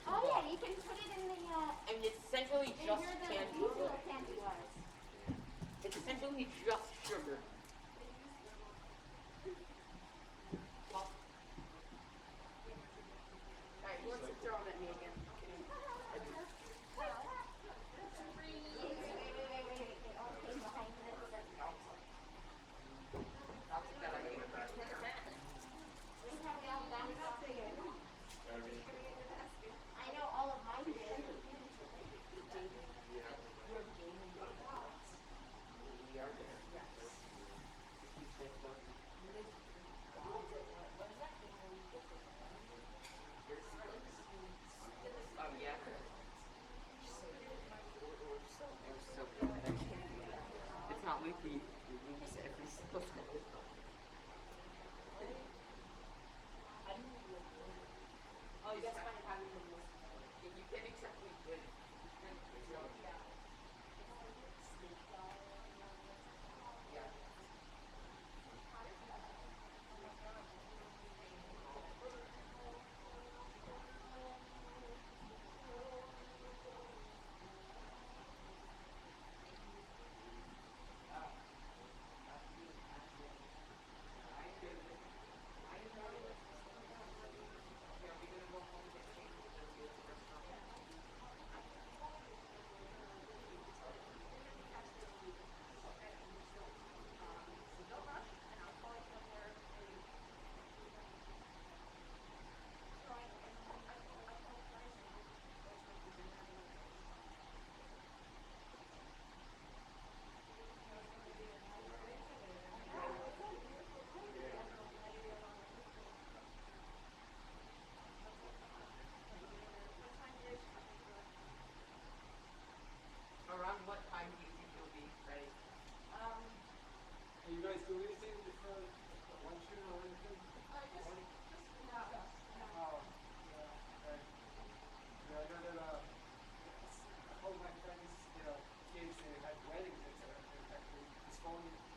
Oh yeah, you can put it in the And it's essentially in just here the candy. little candy bars. It's essentially just sugar. Alright, who wants to throw them at me again? I know all of mine did. We are there. phone